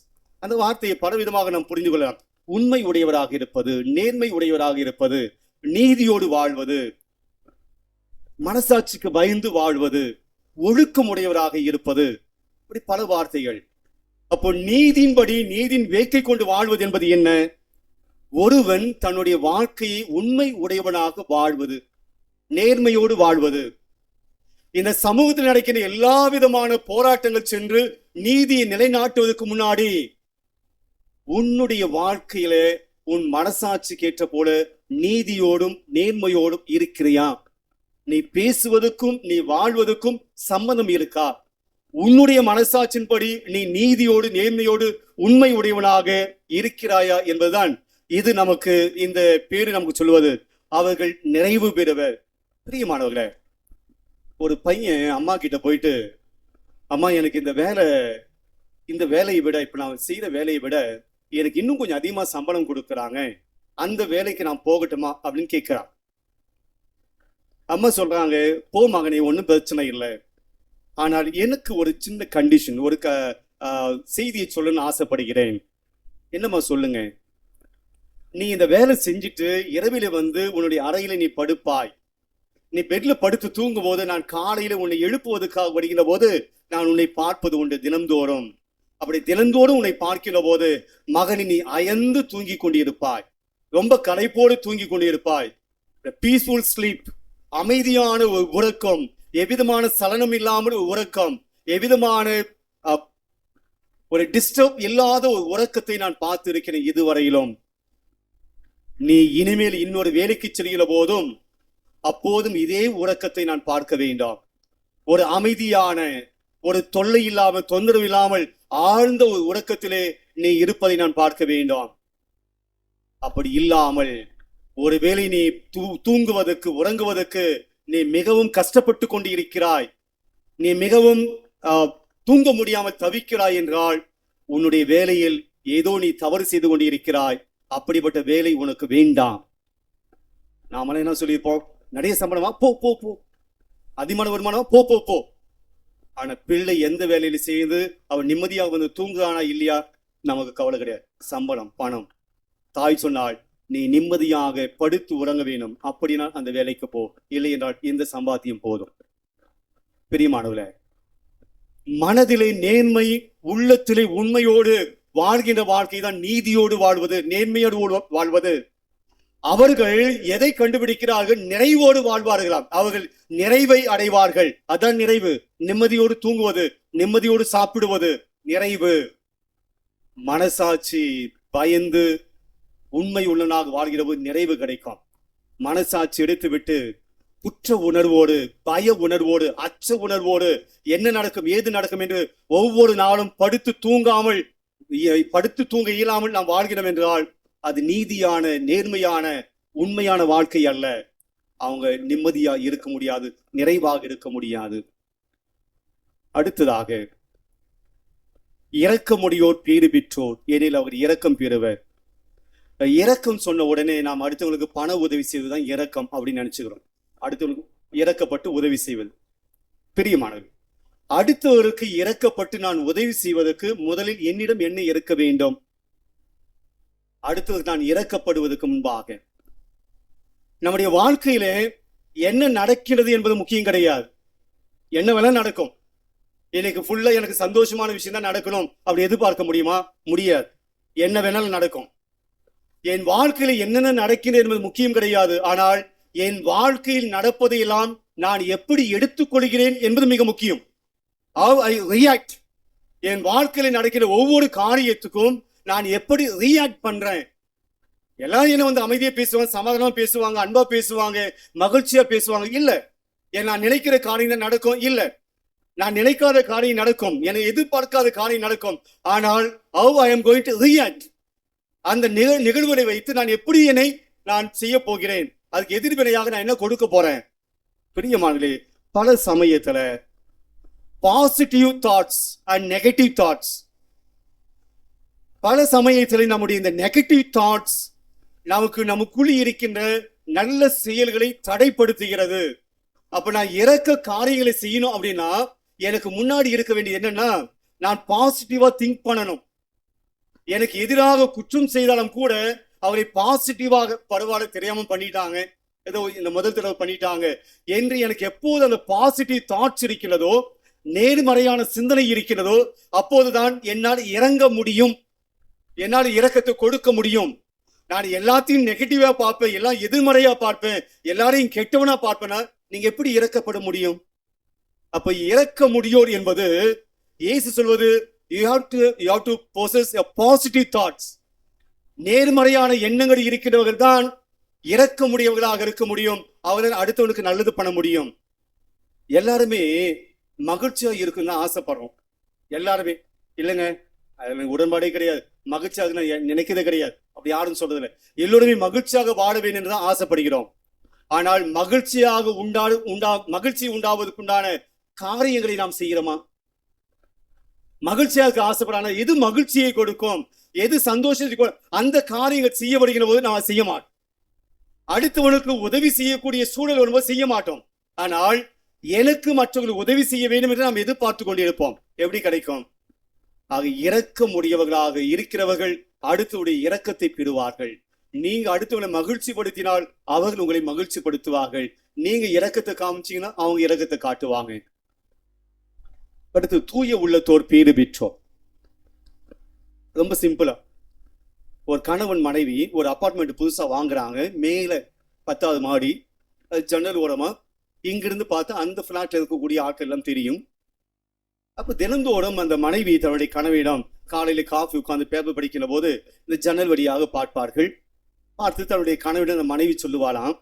அந்த வார்த்தையை பலவிதமாக நாம் புரிந்து கொள்ளலாம். உண்மை உடையவராக இருப்பது, நேர்மை உடையவராக இருப்பது, நீதியோடு வாழ்வது, மனசாட்சிக்கு பயந்து வாழ்வது, ஒழுக்கம் உடையவராக இருப்பது, இப்படி பல வார்த்தைகள். அப்போ நீதியின்படி, நீதியின் வேட்கை கொண்டு வாழ்வது என்பது என்ன? ஒருவன் தன்னுடைய வாழ்க்கையை உண்மை உடையவனாக வாழ்வது, நேர்மையோடு வாழ்வது. இந்த சமூகத்தில் நடக்கிற எல்லா விதமான போராட்டங்கள் சென்று நீதியை நிலைநாட்டுவதற்கு முன்னாடி உன்னுடைய வாழ்க்கையில உன் மனசாட்சிக்கு ஏற்ற போல நீதியோடும் நேர்மையோடும் இருக்கிறியா? நீ பேசுவதற்கும் நீ வாழ்வதற்கும் சம்பந்தம் இருக்கா? உன்னுடைய மனசாட்சியின்படி நீ நீதியோடு நேர்மையோடு உண்மை உடையவனாக இருக்கிறாயா என்பதுதான் இது நமக்கு, இந்த பேரு நமக்கு சொல்லுவது. அவர்கள் நிறைவு பெறுவர். பிரியமானவர்களே, ஒரு பையன் அம்மா கிட்ட போயிட்டு, அம்மா எனக்கு இந்த வேலையை விட, இப்ப நான் செய்யற வேலையை விட எனக்கு இன்னும் கொஞ்சம் அதிகமா சம்பளம் கொடுக்குறாங்க, அந்த வேலைக்கு நான் போகட்டுமா அப்படின்னு கேட்கிறான். அம்மா சொல்றாங்க, போ மகனே, ஒன்றும் பிரச்சனை இல்லை. ஆனால் எனக்கு ஒரு சின்ன கண்டிஷன், ஒரு செய்தியை சொல்லணும்னு ஆசைப்படுகிறேன். என்னம்மா சொல்லுங்க. நீ இந்த வேலை செஞ்சுட்டு இரவில வந்து உன்னுடைய அறையில நீ படுப்பாய். நீ பெட்ல படுத்து தூங்கும் போது நான் காலையில உன்னை எழுப்புவதற்காக வருகிற போது நான் உன்னை பார்ப்பது உண்டு தினந்தோறும். அப்படி தினந்தோறும் உன்னை பார்க்கிற போது மகனி நீ அயர்ந்து தூங்கி கொண்டிருப்பாய், ரொம்ப களைப்போடு தூங்கி கொண்டிருப்பாய். பீஸ்ஃபுல் ஸ்லீப், அமைதியான ஒரு உறக்கம், எவ்விதமான சலனம் இல்லாமல் ஒரு உறக்கம், எவ்விதமான ஒரு டிஸ்டர்ப் இல்லாத ஒரு உறக்கத்தை நான் பார்த்து இருக்கிறேன் இதுவரையிலும். நீ இனிமேல் இன்னொரு வேலைக்கு செல்கிற போதும் அப்போதும் இதே உறக்கத்தை நான் பார்க்க வேண்டாம். ஒரு அமைதியான, ஒரு தொல்லை இல்லாமல், தொந்தரவு இல்லாமல் ஆழ்ந்த ஒரு உறக்கத்திலே நீ இருப்பதை நான் பார்க்க வேண்டாம். அப்படி இல்லாமல் ஒருவேளை நீ தூங்குவதற்கு, உறங்குவதற்கு நீ மிகவும் கஷ்டப்பட்டு கொண்டு இருக்கிறாய், நீ மிகவும் தூங்க முடியாமல் தவிக்கிறாய் என்றால் உன்னுடைய வேலையில் ஏதோ நீ தவறு செய்து கொண்டு இருக்கிறாய். அப்படிப்பட்ட வேலை உனக்கு வேண்டாம். நாம என்ன சொல்லியிருப்போம், நிறைய சம்பளமா, போ போ போ, அதிகமான வருமானமா, போ போ போ. ஆனா பிள்ளை எந்த வேலையில செய்து அவன் நிம்மதியாக வந்து தூங்குறானா இல்லையா நமக்கு கவலை கிடையாது. சம்பளம், பணம். தாய் சொன்னால் நீ நிம்மதியாக படுத்து உறங்க வேணும், அப்படின்னா அந்த வேலைக்கு போ, இல்லை என்றால் இந்த சம்பாத்தியம் போதும். பிரியமானவர்களே, மனதிலே நேர்மை, உள்ளத்திலே உண்மையோடு வாழ்கின்ற வாழ்க்கை தான் நீதியோடு வாழ்வது, நேர்மையோடு வாழ்வது. அவர்கள் எதை கண்டுபிடிக்கிறார்கள்? நிறைவோடு வாழ்வார்களாம். அவர்கள் நிறைவை அடைவார்கள். அதான் நிறைவு. நிம்மதியோடு தூங்குவது, நிம்மதியோடு சாப்பிடுவது நிறைவு. மனசாட்சி பயந்து உண்மை உள்ளனாக வாழ்கிறபோது நிறைவு கிடைக்கும். மனசாட்சி எடுத்து விட்டு குற்ற உணர்வோடு, பய உணர்வோடு, அச்ச உணர்வோடு என்ன நடக்கும், ஏது நடக்கும் என்று ஒவ்வொரு நாளும் படுத்து தூங்க இயலாமல் நாம் வாழ்கிறோம் என்றால் அது நீதியான, நேர்மையான, உண்மையான வாழ்க்கை அல்ல. அவங்க நிம்மதியா இருக்க முடியாது, நிறைவாக இருக்க முடியாது. அடுத்ததாக, இரக்கமுடையோர் பேறு பெற்றோர், ஏனெனில் அவர் இரக்கம் பெறுவர். இரக்கம் சொன்ன உடனே நாம் அடுத்தவங்களுக்கு பண உதவி செய்வதுதான் இரக்கம் அப்படின்னு நினைச்சுக்கிறோம். அடுத்தவங்களுக்கு இறக்கப்பட்டு உதவி செய்வது. பிரியமானவர்கள், அடுத்தவருக்கு இறக்கப்பட்டு நான் உதவி செய்வதற்கு முதலில் என்னிடம் என்ன இருக்க வேண்டும்? அடுத்தவருக்கு நான் இறக்கப்படுவதற்கு முன்பாக நம்முடைய வாழ்க்கையில என்ன நடக்கிறது என்பது முக்கியம் கிடையாது. என்ன வேணா நடக்கும். இன்னைக்கு ஃபுல்லா எனக்கு சந்தோஷமான விஷயம் தான் நடக்கணும் அப்படி எதிர்பார்க்க முடியுமா? முடியாது. என்ன வேணாலும் நடக்கும். என் வாழ்க்கையில என்னென்ன நடக்கிறது என்பது முக்கியம் கிடையாது. ஆனால் என் வாழ்க்கையில் நடப்பதையெல்லாம் நான் எப்படி எடுத்துக்கொள்கிறேன் என்பது மிக முக்கியம். How I react. என் வாழ்க்கையில நடக்கிற ஒவ்வொரு காரியத்துக்கும் நான் எப்படி ரியாக்ட் பண்றேன். எல்லாரும் என்ன வந்து அமைதியா பேசுவாங்க, சமாதானமா பேசுவாங்க, அன்பா பேசுவாங்க, மகிழ்ச்சியா பேசுவாங்க. இல்ல, நான் நினைக்கிற காரியம் தான் நடக்கும். இல்ல, நான் நினைக்காத காரியம் நடக்கும், என்னை எதிர்பார்க்காத காரியம் நடக்கும். ஆனால் how I am going to react, அந்த நிகழ்வுகளை வைத்து நான் எப்படி நான் செய்ய போகிறேன், அதுக்கு எதிர்வினையாக நான் என்ன கொடுக்க போறேன். பிரியமானவர்களே, பல சமயத்துல positive thoughts and negative thoughts, பல சமயத்தில் நம்முடைய இந்த நெகட்டிவ் தாட்ஸ் நமக்குள் இருக்கின்ற நல்ல செயல்களை தடைப்படுத்துகிறது. அப்ப நான் இறக்க காரியங்களை செய்யணும் அப்படின்னா எனக்கு முன்னாடி இருக்க வேண்டியது என்னன்னா, நான் பாசிட்டிவா திங்க் பண்ணணும். எனக்கு எதிராக குற்றம் செய்தாலும் கூட அவரை பாசிட்டிவாக, பரவாயில்ல தெரியாம பண்ணிட்டாங்க, ஏதோ இந்த முதல் தடவை பண்ணிட்டாங்க என்று எனக்கு எப்போது அந்த பாசிட்டிவ் தாட்ஸ் இருக்கிறதோ, நேர்மறையான சிந்தனை இருக்கிறதோ, அப்போதுதான் என்னால் இறங்க முடியும், என்னால் இரக்கத்தை கொடுக்க முடியும். நான் எல்லாத்தையும் நெகட்டிவா பார்ப்பேன், எல்லாம் எதிர்மறையா பார்ப்பேன், எல்லாரையும் கெட்டவனா பார்ப்பேனா நீங்க எப்படி இறக்கப்பட முடியும்? அப்ப இறக்க முடியோர் என்பது இயேசு சொல்வது you have to possess a positive thoughts. நேர்மறையான எண்ணங்கள் இருக்கிறவர்கள் தான் இறக்க முடியவர்களாக இருக்க முடியும். அவர்கள் அடுத்தவனுக்கு நல்லது பண்ண முடியும். எல்லாருமே மகிழ்ச்சியா இருக்குன்னு ஆசைப்படுறோம். எல்லாருமே இல்லைங்க, அதுல உடன்பாடே கிடையாது. மகிழ்ச்சியாக நினைக்கிறதே கிடையாது. அப்படி யாரும் சொல்றது இல்லை. எல்லோருமே மகிழ்ச்சியாக வாழ வேண்டும் என்றுதான் ஆசைப்படுகிறோம். ஆனால் மகிழ்ச்சி உண்டாவதற்குண்டான காரியங்களை நாம் செய்கிறோமா? மகிழ்ச்சியாக ஆசைப்படான எது மகிழ்ச்சியை கொடுக்கும், எது சந்தோஷத்தை அந்த காரியங்கள் செய்ய வருகிற போது நாம் செய்ய மாட்டோம். அடுத்தவனுக்கு உதவி செய்யக்கூடிய சூழல் வரும்போது செய்ய மாட்டோம். ஆனால் எனக்கு மற்றவர்களுக்கு உதவி செய்ய வேண்டும் என்று நாம் எதிர்பார்த்து கொண்டிருப்போம். எப்படி கிடைக்கும்? ஆக இரக்கம் உடையவர்களாக இருக்கிறவர்கள் அடுத்தவருடைய இரக்கத்தை பெறுவார்கள். நீங்க அடுத்தவங்களை மகிழ்ச்சி படுத்தினால் அவர்கள் உங்களை மகிழ்ச்சி படுத்துவார்கள். நீங்க இரக்கத்தை காமிச்சீங்கன்னா அவங்க இரக்கத்தை காட்டுவாங்க. அடுத்து தூய உள்ளத்தோர் பேறு பெற்றோர். ரொம்ப சிம்பிளா, ஒரு கணவன் மனைவி ஒரு அபார்ட்மெண்ட் புதுசா வாங்குறாங்க. மேல 10வது மாடி, ஜன்னல் ஓரமா இங்கிருந்து பார்த்தா அந்த பிளாட்ல இருக்கக்கூடிய ஆட்கள் எல்லாம் தெரியும். அப்ப தினந்தோறும் அந்த மனைவி தன்னுடைய கணவனிடம் காலையில காஃபி உட்கார்ந்து பேப்பர் படிக்கிற போது இந்த ஜன்னல் வழியாக பார்ப்பார்கள். பார்த்து தன்னுடைய கணவனிடம் அந்த மனைவி சொல்லுவாளாம்,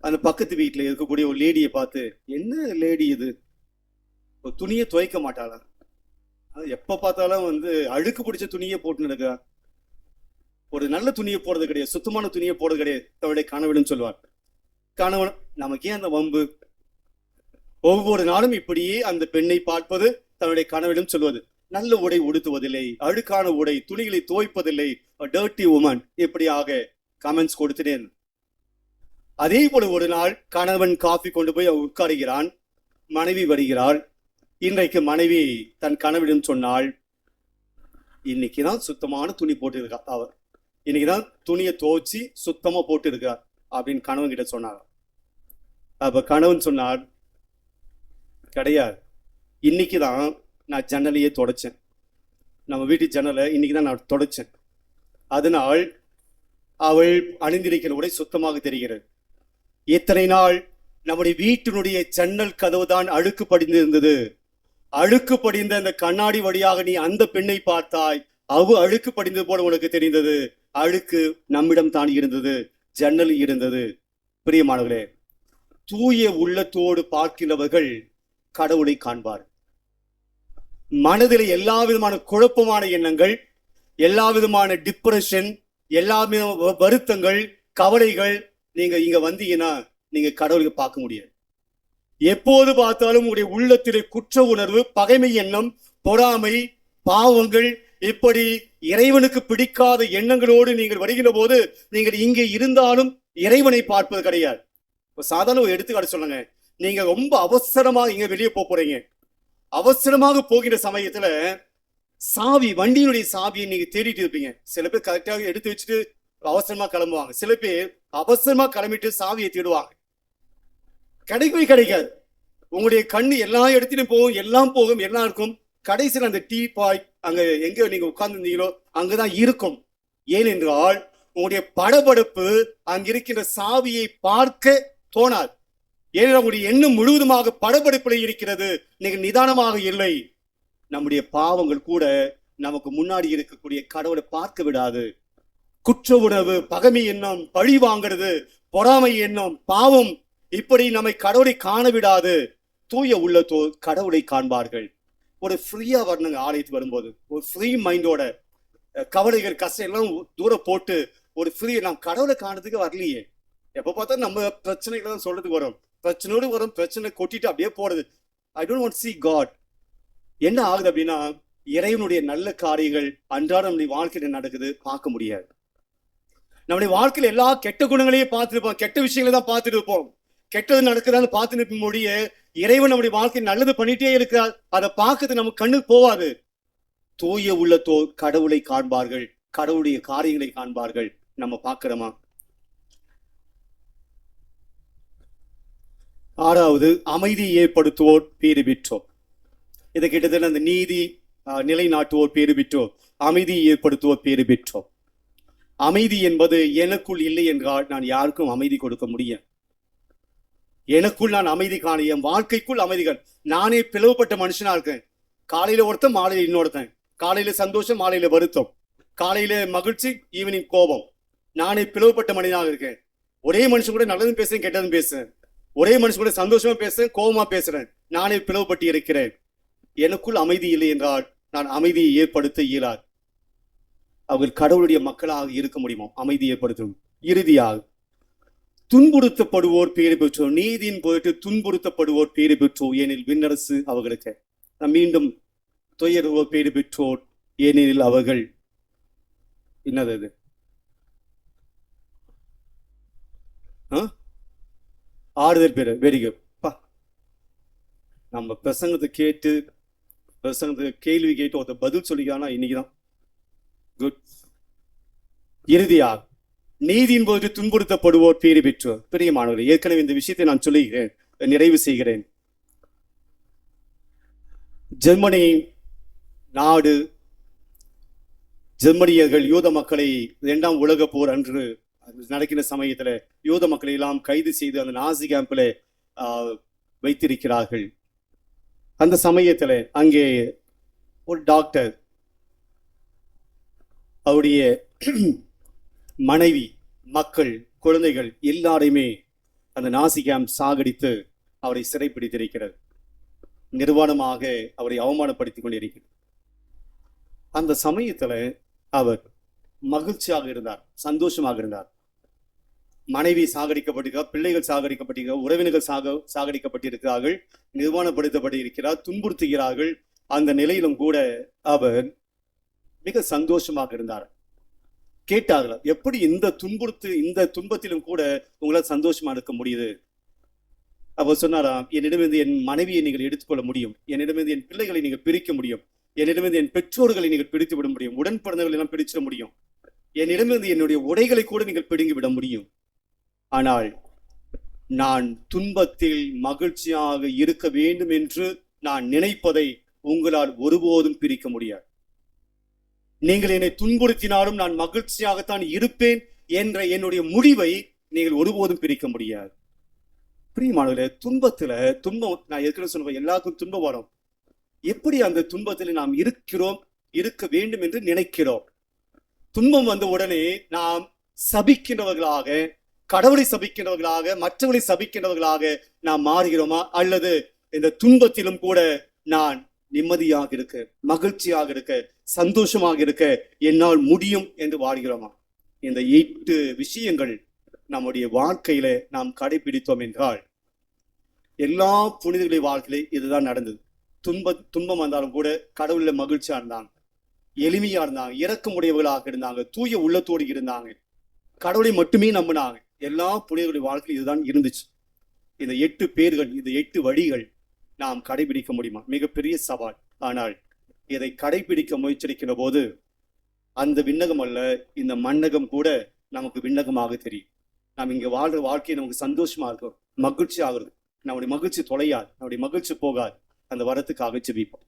அந்த பக்கத்து வீட்டுல இருக்கக்கூடிய ஒரு லேடியை பார்த்து, என்ன லேடி இது, ஒரு துணியை துவைக்க மாட்டாளா, எப்ப பார்த்தாலும் அழுக்கு பிடிச்ச துணியை போட்டு நடக்கா, ஒரு நல்ல துணியை போடுறது கிடையாது, சுத்தமான துணியை போடுறது கிடையாது தன்னுடைய கணவனிடம் சொல்வார். கணவன், நமக்கே அந்த வம்பு, ஒவ்வொரு நாளும் இப்படியே அந்த பெண்ணை பார்ப்பது, தன்னுடைய கணவனிடம் சொல்வது, நல்ல உடை உடுத்துவதில்லை, அழுக்கான உடை, துணிகளை துவைப்பதில்லை, டர்ட்டி உமன், இப்படியாக கமெண்ட்ஸ் கொடுத்துட்டேன். அதே போல ஒரு நாள் கணவன் காஃபி கொண்டு போய் உட்காருகிறான். மனைவி வருகிறாள். இன்றைக்கு மனைவி தன் கணவனிடம் சொன்னாள், இன்னைக்குதான் சுத்தமான துணி போட்டு இருக்கா, அவர் இன்னைக்குதான் துணியை துவைச்சி சுத்தமா போட்டு இருக்கார் அப்படின்னு கணவன் கிட்ட சொன்னார். அப்ப கணவன் சொன்னார், கிடையாது, இன்னைக்குதான் நான் ஜன்னலையே தொடச்சேன், நம்ம வீட்டு ஜன்னலை இன்னைக்குதான் நான் தொடச்சேன், அதனால் அவள் அணிந்திருக்கிற உடை சுத்தமாக தெரிகிறது. இத்தனை நாள் நம்முடைய வீட்டினுடைய ஜன்னல் கதவு தான் அழுக்கு படிந்திருந்தது. அழுக்கு படிந்த அந்த கண்ணாடி வழியாக நீ அந்த பெண்ணை பார்த்தாய், அழுக்கு படிந்தது போல உனக்கு தெரிந்தது. அழுக்கு நம்மிடம் தான் இருந்தது, ஜன்னல் இருந்தது. பிரியமானவர்களே, தூய உள்ளத்தோடு பார்க்கிறவர்கள் கடவுளை காண்பார். மனதில் எல்லா விதமான குழப்பமான எண்ணங்கள், எல்லா விதமான டிப்ரெஷன், எல்லா விதமான வருத்தங்கள், கவலைகள், நீங்க இங்க வந்தீங்கன்னா நீங்க கடவுளை பார்க்க முடியாது. எப்போது பார்த்தாலும் உங்களுடைய உள்ளத்திலே குற்ற உணர்வு, பகைமை எண்ணம், பொறாமை, பாவங்கள், இப்படி இறைவனுக்கு பிடிக்காத எண்ணங்களோடு நீங்கள் வருகிற போது நீங்கள் இங்கே இருந்தாலும் இறைவனை பார்ப்பது கிடையாது. சாதாரண ஒரு எடுத்துக்காட்டு சொல்லுங்க. நீங்க ரொம்ப அவசரமாக இங்க வெளியே போறீங்க. அவசரமாக போகிற சமயத்துல சாவி, வண்டியினுடைய சாவியை நீங்க தேடிட்டு இருப்பீங்க. சில பேர் கரெக்டாக எடுத்து வச்சுட்டு அவசரமா கிளம்புவாங்க. சில பேர் அவசரமா கிளம்பிட்டு சாவியை தேடுவாங்க. கிடைக்கவே கிடைக்காது. உங்களுடைய கண்ணு எல்லா இடத்திலும் போகும், எல்லாம் போகும், எல்லாம் இருக்கும். கடைசியில் அந்த டீ பாய் அங்க எங்க நீங்க உட்கார்ந்துருந்தீங்களோ அங்கதான் இருக்கும். ஏனென்றால் உங்களுடைய படபடப்பு அங்கிருக்கின்ற சாவியை பார்க்க தோணாது. ஏனென்றால் உங்களுடைய எண்ணம் முழுவதுமாக படபடப்பில் இருக்கிறது, நீங்கள் நிதானமாக இல்லை. நம்முடைய பாவங்கள் கூட நமக்கு முன்னாடி இருக்கக்கூடிய கடவுளை பார்க்க விடாது. குற்ற உணர்வு, பகைமை எண்ணம், பழி வாங்கிறது, பொறாமை எண்ணம், பாவம், இப்படி நம்மை கடவுளை காண விடாது. தூய உள்ளத்தோர் கடவுளை காண்பார்கள். ஒரு ஃப்ரீயா வரணுங்க. ஆலயத்துக்கு வரும்போது ஒரு ஃப்ரீ மைண்டோட, கவலைகள் கஷ்டம் எல்லாம் தூரம் போட்டு ஒரு ஃப்ரீ, நாம் கடவுளை காணதுக்கு வரலையே. எப்ப பார்த்தா நம்ம பிரச்சனைகளை தான் சொல்றதுக்கு வரும். பிரச்சனையோடு வரும், பிரச்சனை கொட்டிட்டு அப்படியே போறது. I don't want see God. என்ன ஆகுது அப்படின்னா, இறைவனுடைய நல்ல காரியங்கள் அன்றாடம் நம்முடைய வாழ்க்கையில நடக்குது, பார்க்க முடியாது. நம்முடைய வாழ்க்கையில எல்லா கெட்ட குணங்களையும் பார்த்துருப்போம், கெட்ட விஷயங்களை தான் பார்த்துட்டு இருப்போம். கெட்டது நடக்குதான்னு பார்த்து நிற்கும் முடிய இறைவன் நம்முடைய வாழ்க்கை நல்லது பண்ணிட்டே இருக்கிறார், அதை பார்க்கறது நம்ம கண்ணுக்கு போவாது. தூய உள்ளத்தோர் கடவுளை காண்பார்கள், கடவுளுடைய காரியங்களை காண்பார்கள். நம்ம பார்க்கிறோமா? 6வது, அமைதியை ஏற்படுத்துவோர் பேறு பெற்றோர். இதை கிட்டத்தட்ட அந்த நீதி நிலைநாட்டுவோர் பேறு பெற்றோர், அமைதியை ஏற்படுத்துவோர் பேறு பெற்றோர். அமைதி என்பது எனக்குள் இல்லை என்றால் நான் யாருக்கும் அமைதி கொடுக்க முடியும். எனக்குள் நான் அமைதி காண, என் வாழ்க்கைக்குள் அமைதிகள். நானே பிளவுபட்ட மனுஷனா இருக்கேன். காலையில ஒருத்தன், மாலையில இன்னொருத்தன். காலையில சந்தோஷம், மாலையில வருத்தம். காலையில மகிழ்ச்சி, ஈவினிங் கோபம். நானே பிளவுபட்ட மனிதனாக இருக்கேன். ஒரே மனுஷன் கூட நல்லதும் பேசுறேன், கெட்டதும் பேசுறேன். ஒரே மனுஷன் கூட சந்தோஷமா பேசுறேன், கோபமா பேசுறேன். நானே பிளவுபட்டு இருக்கிறேன். எனக்குள் அமைதி இல்லை என்றால் நான் அமைதியை ஏற்படுத்த இயலாது. அவர்கள் கடவுளுடைய மக்களாக இருக்க முடியுமா? அமைதி ஏற்படுத்தும். இறுதியாக துன்புறுத்தப்படுவோர் பேறு பெற்றோர். நீதியின் போயிட்டு துன்புறுத்தப்படுவோர் பேறு பெற்றோர், ஏனில் விண்ணரசு அவர்களுக்கு. நாம் மீண்டும் துயருவோர் பேறு பெற்றோர், ஏனெனில் அவர்கள் என்னது அது ஆறுதல் பெற. Very good. நம்ம பிரசங்கத்தை கேட்டு பிரசங்கத்துக்கு கேள்வி கேட்டு ஒருத்தர் பதில் சொல்லிக்கானா இன்னைக்குதான். குட். இறுதியாக நீதியின் போது துன்புறுத்தப்படுவோர் பேறு பெற்றோர். பிரியமானவர்கள், ஏற்கனவே இந்த விஷயத்தை நான் சொல்லுகிறேன், நிறைவு செய்கிறேன். ஜெர்மனி நாடு, ஜெர்மனியர்கள் யூத மக்களை 2ஆம் உலக போர் அன்று நடக்கிற சமயத்துல யூத மக்களை எல்லாம் கைது செய்து அந்த நாசி கேம்ப்ல வைத்திருக்கிறார்கள். அந்த சமயத்துல அங்கே ஒரு டாக்டர், அவருடைய மனைவி, மக்கள், குழந்தைகள் எல்லாரையுமே அந்த நாசி கேம்ப் சாகடித்து அவரை சிறைப்பிடித்திருக்கிறது. நிர்வாணமாக அவரை அவமானப்படுத்திக் கொண்டிருக்கிறார். அந்த சமயத்துல அவர் மகிழ்ச்சியாக இருந்தார், சந்தோஷமாக இருந்தார். மனைவி சாகடிக்கப்பட்டிருக்கிறார், பிள்ளைகள் சாகடிக்கப்பட்டிருக்கிறார், உறவினர்கள் சாகடிக்கப்பட்டிருக்கிறார்கள், நிர்வாணப்படுத்தப்பட்டிருக்கிறார், துன்புறுத்துகிறார்கள். அந்த நிலையிலும் கூட அவர் மிக சந்தோஷமாக இருந்தார். கேட்டார்கள், எப்படி இந்த துன்பத்திலும் கூட உங்களால் சந்தோஷமா இருக்க முடியுது? அவர் சொன்னாராம், என்னிடமிருந்து என் மனைவியை நீங்கள் எடுத்துக்கொள்ள முடியும், என்னிடமிருந்து என் பிள்ளைகளை நீங்கள் பிரிக்க முடியும், என்னிடமிருந்து என் பெற்றோர்களை நீங்கள் பிடித்து விட முடியும், உடன் பிறந்தவர்களை எல்லாம் பிடிச்சிட முடியும், என்னிடமிருந்து என்னுடைய உடைகளை கூட நீங்கள் பிடுங்கி விட முடியும். ஆனால் நான் துன்பத்தில் மகிழ்ச்சியாக இருக்க வேண்டும் என்று நான் நினைப்பதை உங்களால் ஒருபோதும் பிரிக்க முடியாது. நீங்கள் என்னை துன்புறுத்தினாலும் நான் மகிழ்ச்சியாகத்தான் இருப்பேன் என்ற என்னுடைய முடிவை நீங்கள் ஒருபோதும் பிரிக்க முடியாது. பிரியமானவர்களே, துன்பம் நான் ஏற்கனவே சொன்ன எல்லாருக்கும் துன்பம் வரும். எப்படி அந்த துன்பத்தில் நாம் இருக்க வேண்டும் என்று நினைக்கிறோம். துன்பம் வந்த உடனே நாம் சபிக்கின்றவர்களாக, கடவுளை சபிக்கின்றவர்களாக, மற்றவர்களை சபிக்கின்றவர்களாக நாம் மாறுகிறோமா? அல்லது இந்த துன்பத்திலும் கூட நான் நிம்மதியாக இருக்க, மகிழ்ச்சியாக இருக்க, சந்தோஷமாக இருக்க என்னால் முடியும் என்று வாழ்கிறோமா? இந்த 8 விஷயங்கள் நம்முடைய வாழ்க்கையில நாம் கடைபிடித்தோம் என்றால் எல்லா புனிதர்களுடைய வாழ்க்கையில இதுதான் நடந்தது. துன்பம் வந்தாலும் கூட கடவுள்ல மகிழ்ச்சியா இருந்தாங்க, எளிமையா இருந்தாங்க, இரக்கமுடையவர்களாக இருந்தாங்க, தூய உள்ளத்தோடு இருந்தாங்க, கடவுளை மட்டுமே நம்பினாங்க. எல்லா புனிதர்களுடைய வாழ்க்கையில் இதுதான் இருந்துச்சு. இந்த 8 பேர்கள், இந்த 8 வழிகள் நாம் கடைபிடிக்க முடியுமா? மிகப்பெரிய சவால். ஆனால் இதை கடைபிடிக்க முயற்சிக்கிற போது அந்த விண்ணகம் அல்ல, இந்த மண்ணகம் கூட நமக்கு விண்ணகமாக தெரியும். நாம் இங்க வாழ்ற வாழ்க்கையை நமக்கு சந்தோஷமா இருக்கும், மகிழ்ச்சி ஆகுறது. நம்முடைய மகிழ்ச்சி தொலையாது, நம்முடைய மகிழ்ச்சி போகாது. அந்த வரத்துக்காக ஜெபிப்போம்.